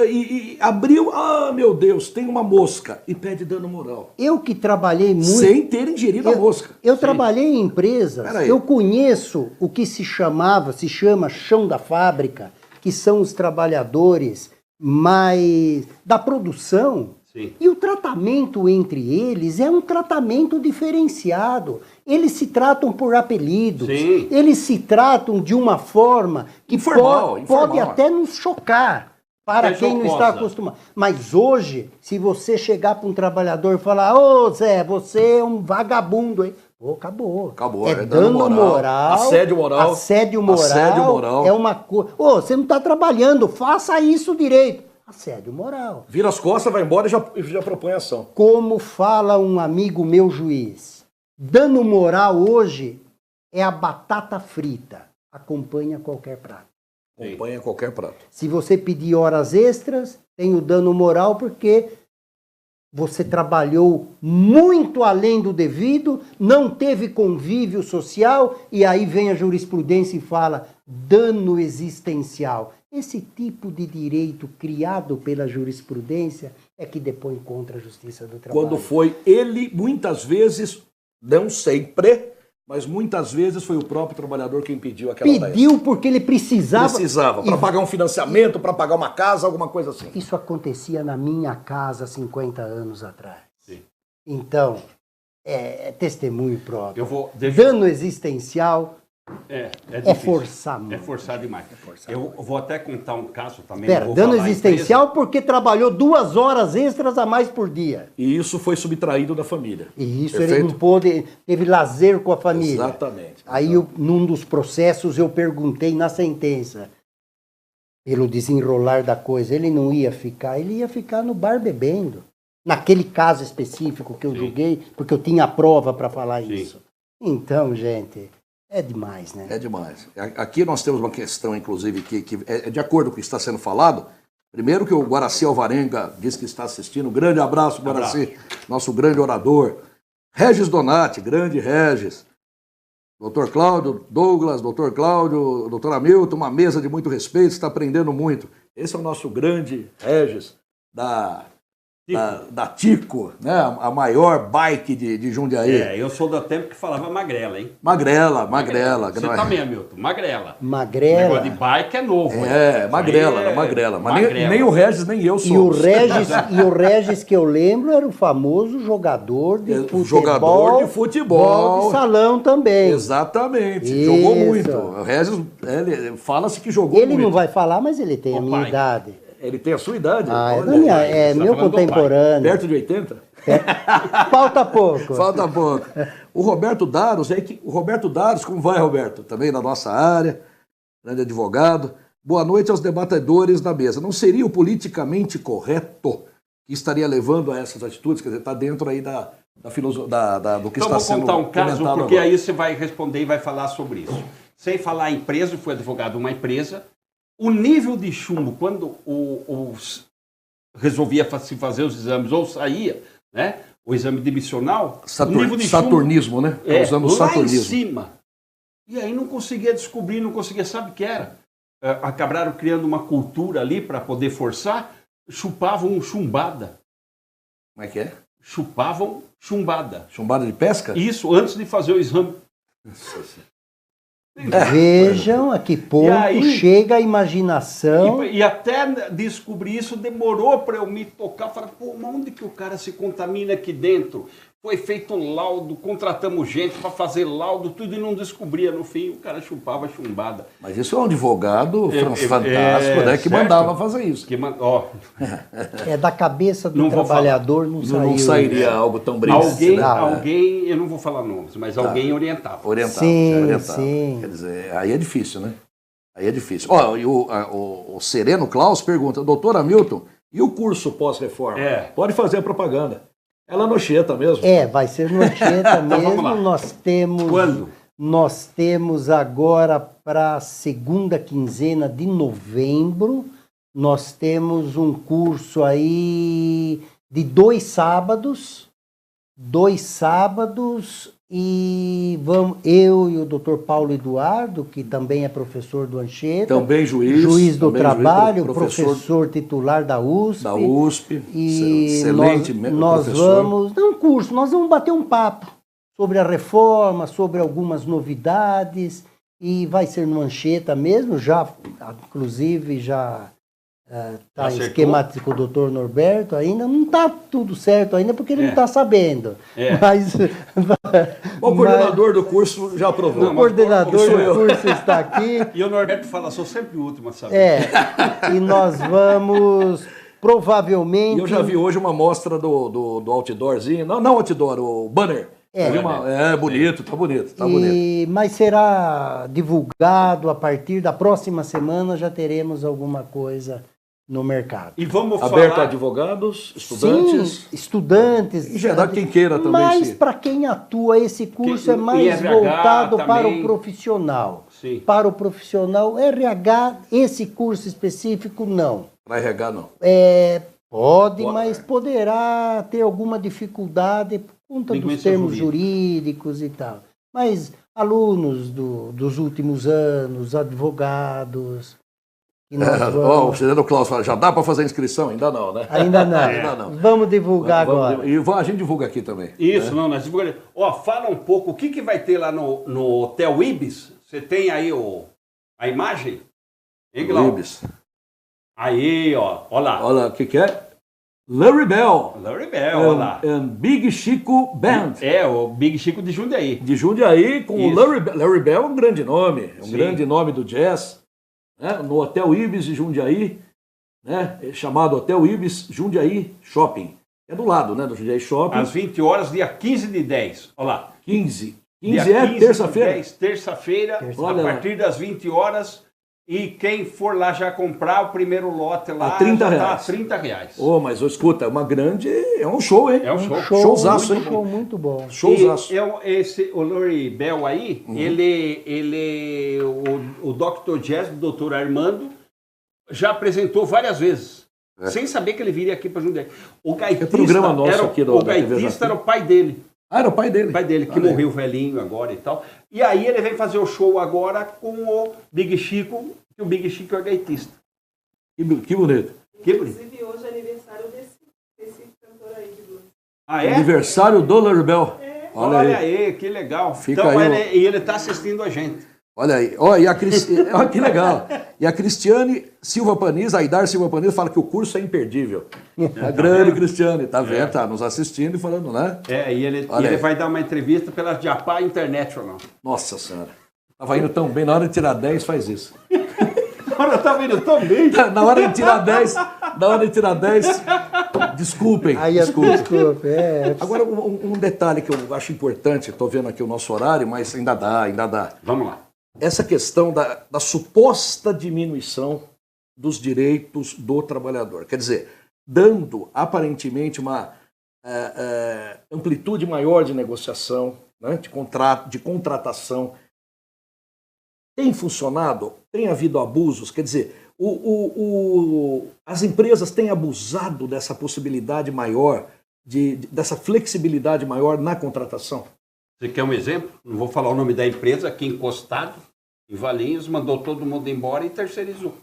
E abriu, meu Deus, tem uma mosca. E pede dano moral. Eu que trabalhei muito... Sem ter ingerido a mosca. Eu trabalhei em empresas, eu conheço o que se chama chão da fábrica, que são os trabalhadores mais da produção. Sim. E o tratamento entre eles é um tratamento diferenciado. Eles se tratam por apelidos. Sim. Eles se tratam de uma forma que informal. pode até nos chocar para quem não está acostumado. Mas hoje, se você chegar para um trabalhador e falar: ô Zé, você é um vagabundo, hein? Pô, acabou. É dano moral. Assédio moral. É uma coisa. Ô, você não está trabalhando, faça isso direito. Assédio moral. Vira as costas, vai embora e já propõe ação. Como fala um amigo meu juiz, dano moral hoje é a batata frita. Acompanha qualquer prato. Acompanha qualquer prato. Se você pedir horas extras, tem o dano moral porque você trabalhou muito além do devido, não teve convívio social e aí vem a jurisprudência e fala dano existencial. Esse tipo de direito criado pela jurisprudência é que depõe contra a justiça do trabalho. Quando foi ele, muitas vezes, não sempre, mas muitas vezes foi o próprio trabalhador quem pediu aquela Pediu porque ele precisava. Para pagar um financiamento, para pagar uma casa, alguma coisa assim. Isso acontecia na minha casa 50 anos atrás. Sim. Então, é testemunho próprio. Deixa Dano existencial é forçar muito. É forçar demais. Eu vou até contar um caso também. Dano existencial porque trabalhou 2 horas extras a mais por dia. E isso foi subtraído da família. E isso ele não pôde, teve lazer com a família. Exatamente. Aí, num dos processos, eu perguntei na sentença, pelo desenrolar da coisa, ele ia ficar no bar bebendo. naquele caso específico que eu julguei, porque eu tinha a prova para falar isso. Então, gente, é demais, né? É demais. Aqui nós temos uma questão, inclusive, que é de acordo com o que está sendo falado. Primeiro que o Guaraci Alvarenga diz que está assistindo. Um grande abraço, Guaraci, nosso grande orador. Regis Donati, grande Regis. Doutor Cláudio, Douglas, doutor Cláudio, doutor Hamilton, uma mesa de muito respeito, está aprendendo muito. Esse é o nosso grande Regis da Tico, né? A maior bike de Jundiaí. Eu sou do tempo que falava magrela, hein? Magrela. Você também, Hamilton, magrela. Magrela. O negócio de bike é novo. Magrela. Mas nem o Regis, nem eu sou. E o Regis que eu lembro era o famoso jogador de futebol. Jogador de futebol. De salão também. Exatamente. Isso. Jogou muito. O Regis, fala-se que jogou muito. Ele não vai falar, mas ele tem a minha idade. Ele tem a sua idade. É meu contemporâneo. Perto de 80? Falta pouco. Falta pouco. O Roberto Daros, como vai, Roberto? Também na nossa área, grande advogado. Boa noite aos debatedores da mesa. Não seria o politicamente correto que estaria levando a essas atitudes? Quer dizer, está dentro aí do que está sendo Então vou contar um caso, porque agora. aí você vai responder e vai falar sobre isso. Sem falar em empresa, fui advogado de uma empresa. O nível de chumbo, quando resolvia se fazer os exames ou saía, né, o exame dimissional, o nível de saturnismo, chumbo, né? Usando o saturnismo. Lá em cima. E aí não conseguia descobrir, sabe o que era? Acabaram criando uma cultura ali para poder forçar, chupavam chumbada. Como é que é? Chupavam chumbada. Chumbada de pesca? Isso, antes de fazer o exame. Vejam a que ponto chega a imaginação. E até descobrir isso demorou para eu me tocar. Falar, pô, mas onde que o cara se contamina aqui dentro? Foi feito um laudo, contratamos gente para fazer laudo, tudo e não descobria. No fim, o cara chupava chumbada. Mas isso é um advogado fantástico, né? Que mandava fazer isso. É da cabeça do trabalhador, não sairia algo tão brilhante. Alguém, eu não vou falar nomes, mas alguém orientava. Sim. Quer dizer, aí é difícil, né? Aí é difícil. O Sereno Klaus pergunta, doutor Hamilton, e o curso pós-reforma? Pode fazer a propaganda. É lá no Anchieta mesmo? Vai ser no Anchieta mesmo. Nós temos... Quando? Nós temos agora para a segunda quinzena de novembro, nós temos um curso aí de 2 sábados, e eu e o Dr. Paulo Eduardo, que também é professor do Anchieta, também juiz do trabalho, professor titular da USP. E excelente nós vamos dar um curso, nós vamos bater um papo sobre a reforma, sobre algumas novidades, e vai ser no Anchieta mesmo, inclusive já está esquemático com o doutor Norberto, ainda não está tudo certo ainda, porque ele não está sabendo. Mas o coordenador do curso já aprovou. O coordenador do curso está aqui. E o Norberto fala, sou sempre o último a saber. E nós vamos, provavelmente... Eu já vi hoje uma amostra do outdoorzinho, não outdoor, o banner. Bonito, tá bonito. Mas será divulgado a partir da próxima semana, já teremos alguma coisa no mercado. E vamos aberto a advogados, estudantes? Sim, estudantes. Em geral, quem queira também. Mas para quem atua, esse curso é mais voltado para o profissional. Sim. Para o profissional, RH, esse curso específico, não. Para RH, não. Pode, mas poderá ter alguma dificuldade por conta dos termos jurídicos e tal. Mas alunos dos últimos anos, advogados... O Sereno Klaus fala, já dá para fazer inscrição? Ainda não, né? Ainda não. Vamos divulgar agora. E a gente divulga aqui também. Isso, né? Nós divulgamos. Fala um pouco, o que vai ter lá no Hotel Ibis? Você tem aí a imagem? Hein, Glauco? Ibis. Aí, ó lá. Olha, o que é? Larry Bell. Olha lá. Big Chico Band. O Big Chico de Jundiaí. De Jundiaí, com o Larry Bell, um grande nome. Grande nome do jazz. Né, no Hotel Ibis de Jundiaí, né, chamado Hotel Ibis Jundiaí Shopping. É do lado, né, do Jundiaí Shopping. Às 20 horas, dia 15/10. Olha lá. 15 é terça-feira? Terça-feira, a partir das 20 horas. E quem for lá já comprar o primeiro lote lá, A 30 já reais. tá a 30 reais. Ô, mas escuta, é uma grande. É um show, hein? É um show. Showzaço, hein? Muito bom. Showzaço. E o Loribel aí, o Dr. Jazz, o Dr. Armando, já apresentou várias vezes. Sem saber que ele viria aqui para Jundiaí. O gaitista, programa nosso aqui o gaitista era o pai dele. Ah, era o pai dele. O pai dele, que morreu velhinho agora e tal. E aí ele vem fazer o show agora com o Big Chico, que o Big Chico é gaitista. Que bonito. Que bonito. Inclusive, hoje é aniversário desse cantor aí de blues. Ah, é? Aniversário do Loribel. Olha aí, que legal. Fica então, aí, ele está assistindo a gente. Olha aí. Ó, e a Olha que legal. E a Cristiane Silva Panis, a Aidar Silva Panis, fala que o curso é imperdível. A grande Cristiane, tá vendo? Tá nos assistindo e falando, né? E ele Olha aí. vai dar uma entrevista pela Japá International. Nossa Senhora. Tava indo tão bem, na hora de tirar 10 faz isso. Agora tá indo tão bem. Na hora de tirar 10, desculpem. Desculpe. Agora, um detalhe que eu acho importante, estou vendo aqui o nosso horário, mas ainda dá. Vamos lá. Essa questão da suposta diminuição dos direitos do trabalhador. Quer dizer, dando aparentemente uma amplitude maior de negociação, né, de contratação. Tem funcionado? Tem havido abusos? Quer dizer, as empresas têm abusado dessa possibilidade maior, dessa flexibilidade maior na contratação? Você quer um exemplo? Não vou falar o nome da empresa, aqui encostado, em Valinhos, mandou todo mundo embora e terceirizou.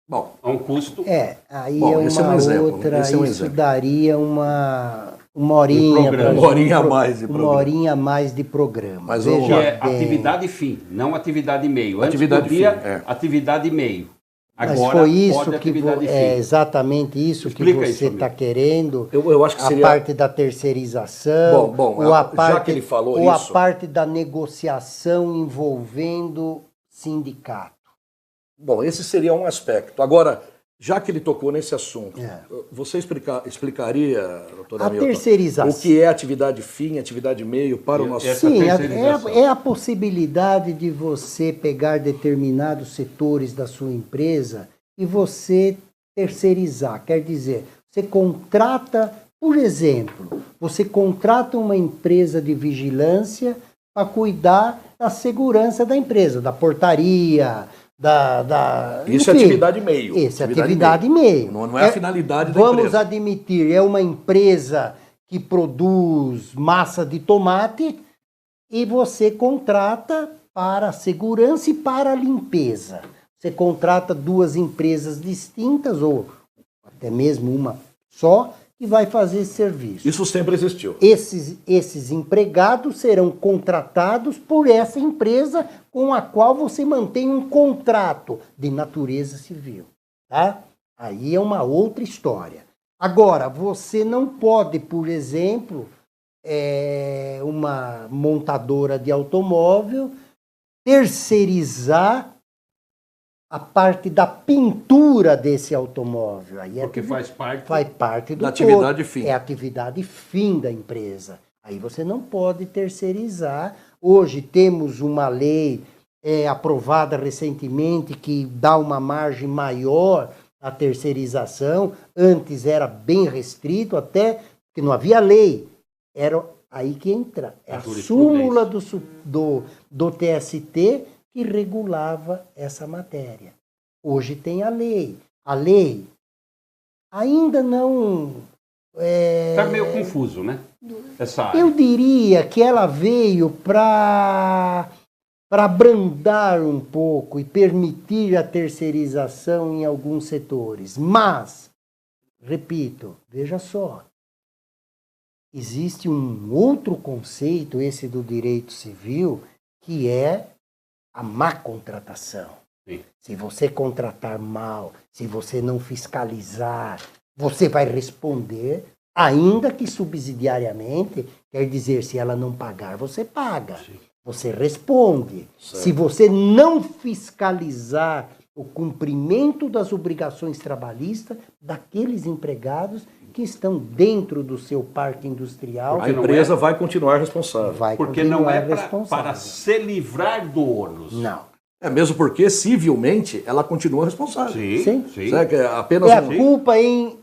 Bom, a um custo. Aí bom, é esse é um uma exemplo, outra, esse é um isso exemplo. daria uma horinha. programa. pra Uma horinha a gente, mais de uma programa. horinha a mais de programa. Mas Veja vamos Que lá. é bem. atividade fim, não atividade meio. Atividade Antes podia fim, é. atividade meio. Mas Agora foi isso pode que atividade fim. é exatamente isso Explica que isso, você amigo. está querendo. Eu acho que A seria... parte da terceirização, Bom, ou a já parte, que ele falou ou isso- a parte da negociação envolvendo sindicato. Bom, esse seria um aspecto. Agora, já que ele tocou nesse assunto, É. você explicaria, doutora A Milton, terceirização. o que é atividade fim, atividade meio para o nosso... Essa Sim, terceirização. é a possibilidade de você pegar determinados setores da sua empresa e você terceirizar. Quer dizer, você contrata, por exemplo, você contrata uma empresa de vigilância para cuidar da segurança da empresa, da portaria, Isso é enfim, atividade meio. Isso é atividade meio. Não é a finalidade da Vamos empresa. admitir, é uma empresa que produz massa de tomate e você contrata para a segurança e para a limpeza. Você contrata duas empresas distintas, ou até mesmo uma só, que vai fazer esse serviço. Isso sempre existiu. Esses empregados serão contratados por essa empresa com a qual você mantém um contrato de natureza civil. Tá? Aí é uma outra história. Agora, você não pode, por exemplo, uma montadora de automóvel terceirizar a parte da pintura desse automóvel. Aí Porque faz parte. faz parte do Da atividade todo. fim. É a atividade fim da empresa. Aí você não pode terceirizar. Hoje temos uma lei aprovada recentemente que dá uma margem maior à terceirização. Antes era bem restrito, até que não havia lei. Era aí que entra. É a súmula do TST que regulava essa matéria. Hoje tem a lei. A lei ainda não... Está meio confuso, né? Essa área. Eu diria que ela veio para abrandar um pouco e permitir a terceirização em alguns setores. Mas, repito, veja só, existe um outro conceito, esse do direito civil, que é a má contratação. Sim. Se você contratar mal, se você não fiscalizar, você vai responder, ainda que subsidiariamente, quer dizer, se ela não pagar, você paga. Sim. Você responde. Certo. Se você não fiscalizar o cumprimento das obrigações trabalhistas daqueles empregados que estão dentro do seu parque industrial, A empresa vai continuar responsável. vai Porque não é continuar responsável. para se livrar do ônus. Não. Mesmo porque, civilmente, ela continua responsável. Sim. Sabe, que é apenas É a culpa em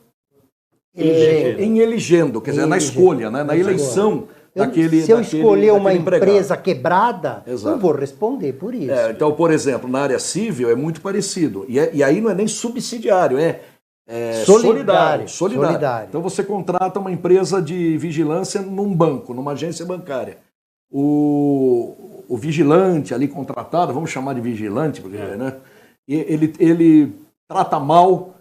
em elegendo, quer dizer, na escolha, né? Na eleição daquele Se eu escolher uma empregado. empresa quebrada, Exato. eu vou responder por isso. Então, por exemplo, na área civil é muito parecido. E aí não é nem subsidiário, é solidário. Então você contrata uma empresa de vigilância num banco, numa agência bancária. O vigilante ali contratado, vamos chamar de vigilante, porque, né? Ele trata mal,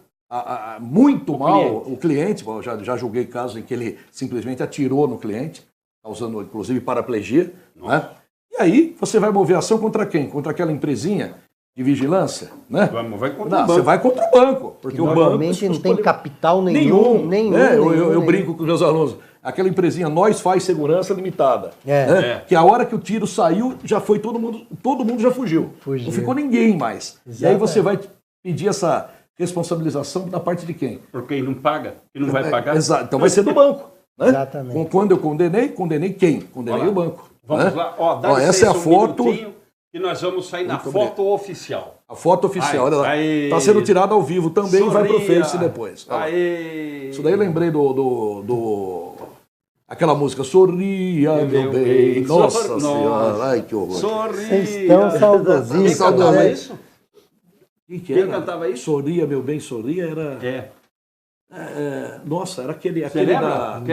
muito mal o cliente. Bom, já julguei casos em que ele simplesmente atirou no cliente, causando inclusive paraplegia. Né? E aí você vai mover ação contra quem? Contra aquela empresinha de vigilância? Né? Vai contra o banco. Você vai contra o banco. Porque normalmente o banco não tem capital nenhum. Eu brinco com os meus alunos. Aquela empresinha Nós Faz Segurança Limitada. Que a hora que o tiro saiu, já foi todo mundo já fugiu. Não ficou ninguém mais. Exatamente. E aí você vai pedir essa responsabilização da parte de quem? Por quem não paga e não vai pagar. Exato. Então vai ser do banco. Né? Exatamente. Quando eu condenei quem? Condenei o banco. Vamos lá. Dá essa é a foto. Que nós vamos sair na foto oficial. A foto oficial. Está sendo tirada ao vivo também e vai pro Face depois. Isso daí eu lembrei aquela música Sorria, meu bem. Nossa Senhora. Ai, que horror. Sorria. Vocês estão saudosistas. Quem cantava isso? Quem cantava isso? Sorria, meu bem, sorria era... nossa, era aquele da...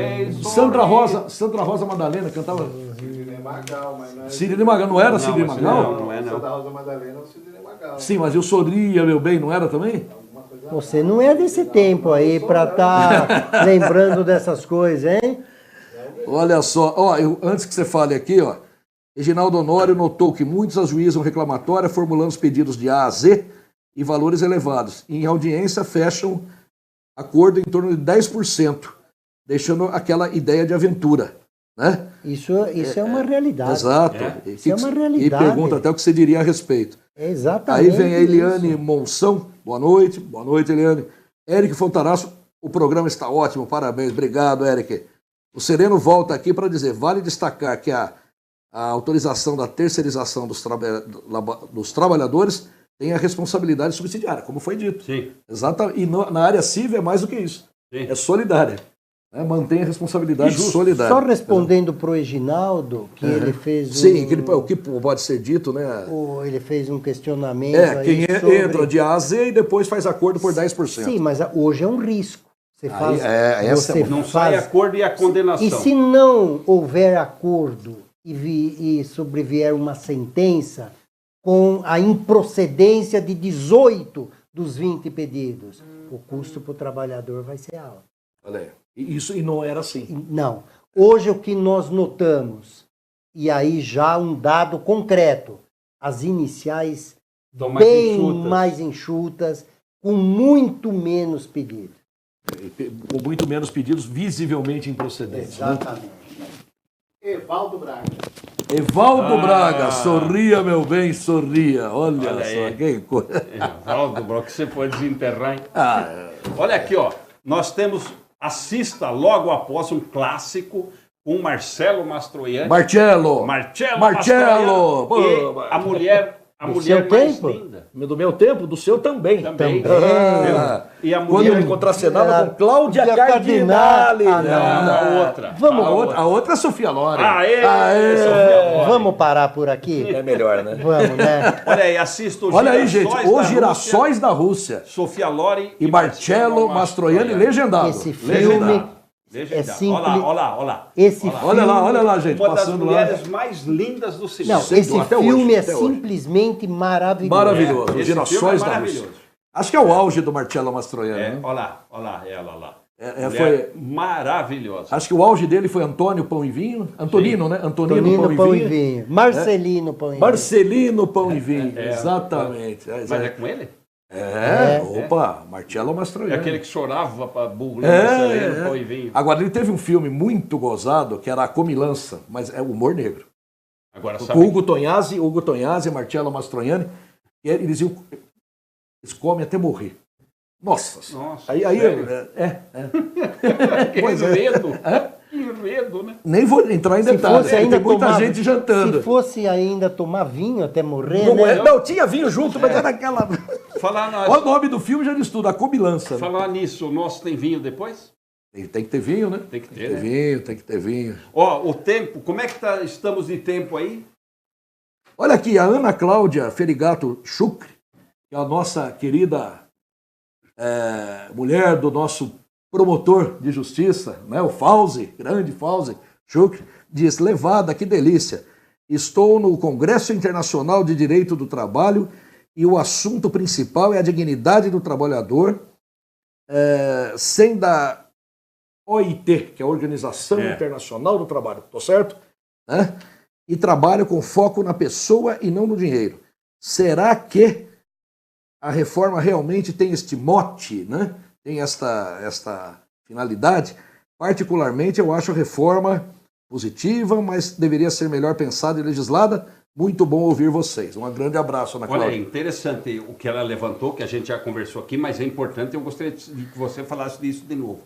Sandra Rosa Madalena cantava... Sidney Magal, mas não é... Sidney Magal, não era Sidney Magal? Não é Sandra Rosa Madalena é o Sidney Magal. Sim, mas eu Sorria, meu bem, não era também? Você não é desse tempo aí para estar lembrando dessas coisas, hein? Olha só, antes que você fale aqui, Reginaldo Honório notou que muitos ajuizam reclamatória formulando os pedidos de A a Z e valores elevados. Em audiência fecham acordo em torno de 10%, deixando aquela ideia de aventura. Né? Isso é uma realidade. Exato. Isso é uma realidade. E pergunta até o que você diria a respeito. Exatamente. Aí vem a Eliane Monção. Boa noite, Eliane. Eric Fontaraço, o programa está ótimo, parabéns. Obrigado, Eric. O Sereno volta aqui para dizer, vale destacar que a autorização da terceirização dos trabalhadores tem a responsabilidade subsidiária, como foi dito. Sim. Exatamente. E na área civil é mais do que isso. Sim. É solidária. Mantém a responsabilidade solidária. Só respondendo para o Reginaldo, que ele fez Sim, o que pode ser dito, né? Ele fez um questionamento quem aí sobre... entra de A a Z e depois faz acordo por 10%. Sim, mas hoje é um risco. Não sai acordo e a condenação. E se não houver acordo e sobrevier uma sentença com a improcedência de 18 dos 20 pedidos, o custo para o trabalhador vai ser alto. Olha aí. Isso e não era assim. Não. Hoje o que nós notamos, e aí já um dado concreto, as iniciais mais enxutas, com muito menos pedidos. Com muito menos pedidos visivelmente improcedentes. Exatamente. Né? Evaldo Braga, sorria, meu bem, sorria. Olha só, que coisa. Evaldo Braga, que você pode desenterrar, hein? Olha aqui, nós temos, assista logo após um clássico com Marcelo Mastroianni. Marcello! E a mulher mais linda. Do meu tempo, do seu também. E a quando ele contracenava com Cláudia Cardinale. A outra. A outra é Sofia Loren. Sofia Loren. Vamos parar por aqui? É melhor, né? Vamos, né? Olha aí, assista o Olha aí, gente, Os Girassóis da Rússia. Sofia Loren e Marcello Mastroianni, legendado. Esse filme é simples. Olha lá. Olha lá, gente. Uma das mulheres mais lindas do cinema. Não, esse filme é simplesmente maravilhoso. Maravilhoso. Os Girassóis da Rússia. Acho que é o auge do Marcello Mastroianni. Olha lá, ela lá. Foi maravilhosa. Acho que o auge dele foi Antônio Pão e Vinho. Antonino, né? Antonino Pão e Vinho. Marcelino Pão e Vinho. Marcelino Pão e Vinho, exatamente. Mas é com ele? Opa, Marcello Mastroianni. É aquele que chorava para burro, Pão e Vinho. Agora, ele teve um filme muito gozado, que era A Comilança, mas é humor negro. Agora, com Hugo Tognazzi, Marcello Mastroianni, e eles comem até morrer. Nossa. Nossa, aí que medo. Que enredo, né? Nem vou entrar em Se detalhes, fosse ainda tem muita tomar, gente jantando. Se fosse ainda tomar vinho até morrer, Não, né? não, tinha vinho junto, mas era aquela... Falar, Olha o nome do filme, já diz tudo, A Comilança. Né? falar nisso, o nosso tem vinho depois? Tem que ter vinho, né? Tem que ter, Tem né? vinho, tem que ter vinho. Ó, o tempo, como é que estamos de tempo aí? Olha aqui, a Ana Cláudia Ferigato Chucre, que é a nossa querida mulher do nosso promotor de justiça, né, o Fauzi, grande Fauzi Chucre, diz: Levada, que delícia. Estou no Congresso Internacional de Direito do Trabalho e o assunto principal é a dignidade do trabalhador, sem da OIT, que é a Organização Internacional do Trabalho, tô certo? Né? E trabalho com foco na pessoa e não no dinheiro. Será que a reforma realmente tem este mote, né? Tem esta finalidade? Particularmente, eu acho a reforma positiva, mas deveria ser melhor pensada e legislada. Muito bom ouvir vocês. Um grande abraço, Ana Cláudia. Olha, é interessante o que ela levantou, que a gente já conversou aqui, mas é importante, eu gostaria de que você falasse disso de novo.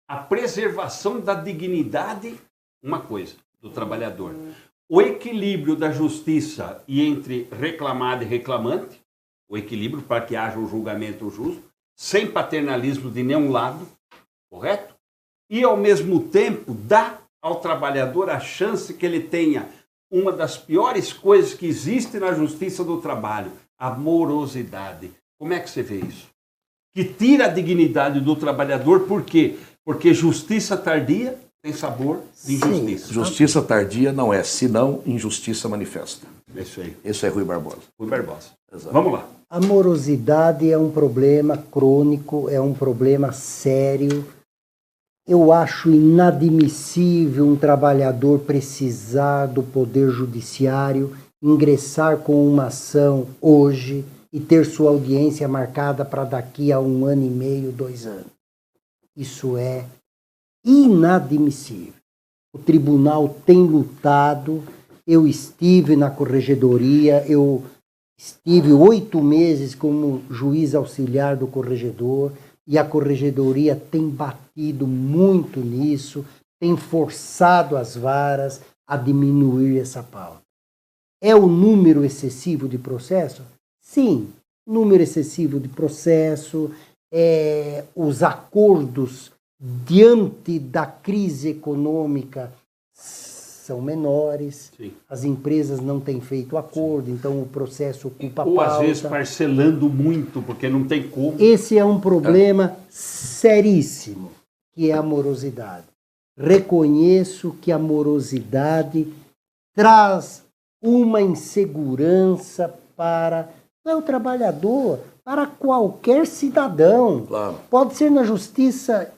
A preservação da dignidade, uma coisa, do trabalhador. O equilíbrio da justiça e entre reclamado e reclamante, o equilíbrio para que haja um julgamento justo, sem paternalismo de nenhum lado, correto? E, ao mesmo tempo, dá ao trabalhador a chance que ele tenha uma das piores coisas que existe na justiça do trabalho, a morosidade. Como é que você vê isso? Que tira a dignidade do trabalhador, por quê? Porque justiça tardia tem sabor de injustiça. Sim. Justiça tardia não é, senão injustiça manifesta. Isso aí. Esse é Rui Barbosa. Rui Barbosa. Exato. Vamos lá. A morosidade é um problema crônico, é um problema sério. Eu acho inadmissível um trabalhador precisar do Poder Judiciário, ingressar com uma ação hoje e ter sua audiência marcada para daqui a 1 ano e meio, 2 anos. Isso é inadmissível. O tribunal tem lutado. Eu estive na corregedoria, eu estive 8 meses como juiz auxiliar do corregedor e a corregedoria tem batido muito nisso, tem forçado as varas a diminuir essa pauta. É o número excessivo de processo? Sim, número excessivo de processo, os acordos diante da crise econômica são menores, Sim. As empresas não têm feito acordo, então o processo ocupa Ou pauta. às vezes parcelando muito, porque não tem como. Esse é um problema seríssimo, que é a morosidade. Reconheço que a morosidade traz uma insegurança para o trabalhador, para qualquer cidadão. Claro. Pode ser na justiça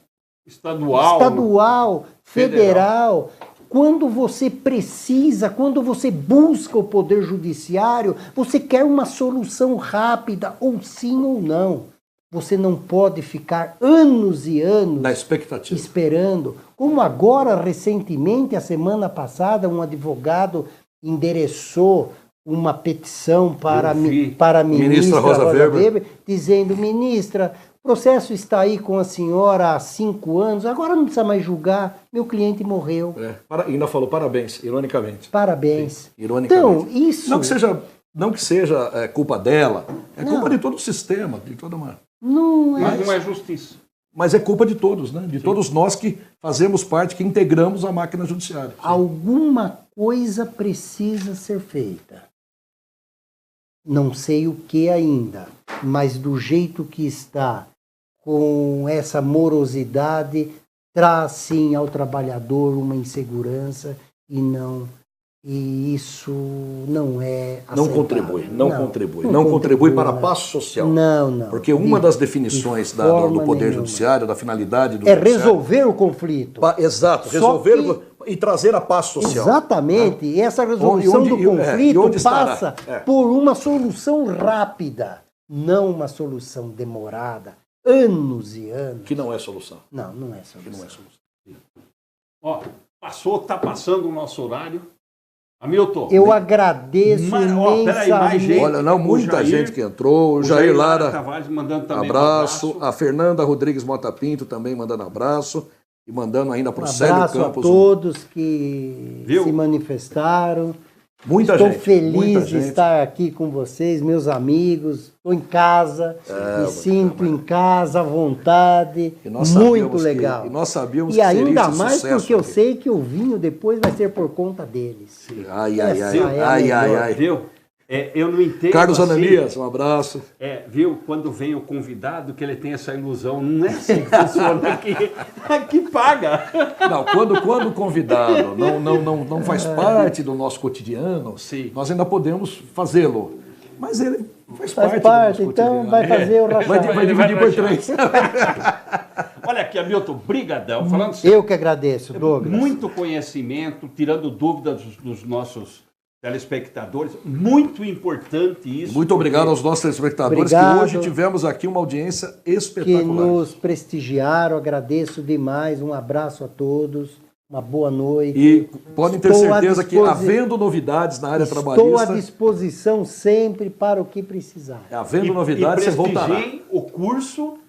Estadual, federal. Quando você precisa, quando você busca o Poder Judiciário, você quer uma solução rápida, ou sim ou não. Você não pode ficar anos e anos Na expectativa. esperando. Como agora, recentemente, a semana passada, um advogado endereçou uma petição para a ministra Rosa Weber, dizendo: ministra, o processo está aí com a senhora há 5 anos, agora não precisa mais julgar, meu cliente morreu. Ainda falou parabéns, ironicamente. Parabéns. Sim, ironicamente. Então, isso... Não que seja culpa dela, culpa de todo o sistema, de toda uma... Não é. Mas não é justiça. Mas é culpa de todos, né? De todos nós que fazemos parte, que integramos a máquina judiciária. Alguma coisa precisa ser feita. Não sei o que ainda, mas do jeito que está, com essa morosidade, traz sim ao trabalhador uma insegurança e isso não é aceitável. Não contribui para a paz social. Não. Porque uma das definições do Poder Judiciário, da finalidade do é Judiciário, resolver o conflito. Exato, resolver e trazer a paz social. Exatamente, e essa resolução do conflito passa por uma solução rápida, não uma solução demorada, anos e anos. Que não é solução. Não é solução. Ó, está passando o nosso horário. Hamilton. Eu agradeço imensamente. Mais gente. Olha, muita gente que entrou. O Jair Lara Tavares mandando também abraço. A Fernanda Rodrigues Mota Pinto também mandando abraço. e mandando ainda para Um o Célio abraço a Campos. todos que Viu? se manifestaram. Muita Estou gente, feliz muita de gente. estar aqui com vocês, meus amigos. Estou em casa, me sinto em casa, à vontade. E nós Muito sabíamos legal. Que, e nós sabíamos E que seria ainda esse mais sucesso porque eu aqui. sei que o vinho depois vai ser por conta deles. Ai, ai, Essa ai, é a ai, ai, melhor. ai. Viu? Eu não entendo. Carlos assim, Ananias, um abraço. Viu? Quando vem o convidado, que ele tem essa ilusão. Não é assim que funciona aqui. Aqui paga. Não, quando o convidado não faz parte do nosso cotidiano, Sim. nós ainda podemos fazê-lo. Mas ele faz parte Faz parte, do nosso então cotidiano. vai fazer o Vai rachado. dividir por 3. Olha aqui, Hamilton, brigadão. Falando sério, Eu que agradeço, Douglas. muito conhecimento, tirando dúvidas dos nossos telespectadores. Muito importante isso. Muito obrigado aos nossos telespectadores, Obrigado. que hoje tivemos aqui uma audiência Que espetacular. nos prestigiaram, agradeço demais. Um abraço a todos, uma boa noite. E podem ter Estou à certeza que, disposi- havendo novidades na área Estou à trabalhista, disposição sempre para o que precisar. havendo novidades, você voltará. prestigiem o curso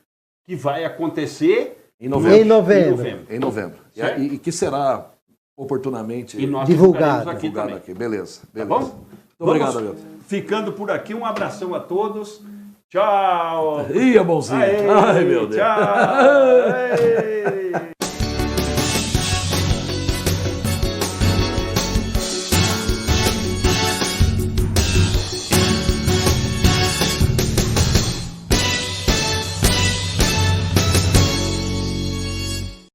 que vai acontecer Em novembro. Em novembro. Em novembro. Certo? E que será oportunamente E nós Divulgado. divulgaremos aqui divulgado também. aqui. Beleza. Tá beleza. bom? Muito obrigado, Vamos Hamilton. ficando por aqui. Um abração a todos. Tchau. Ih, é bonzinho. Aê, Ai, meu Deus. Tchau. Aê.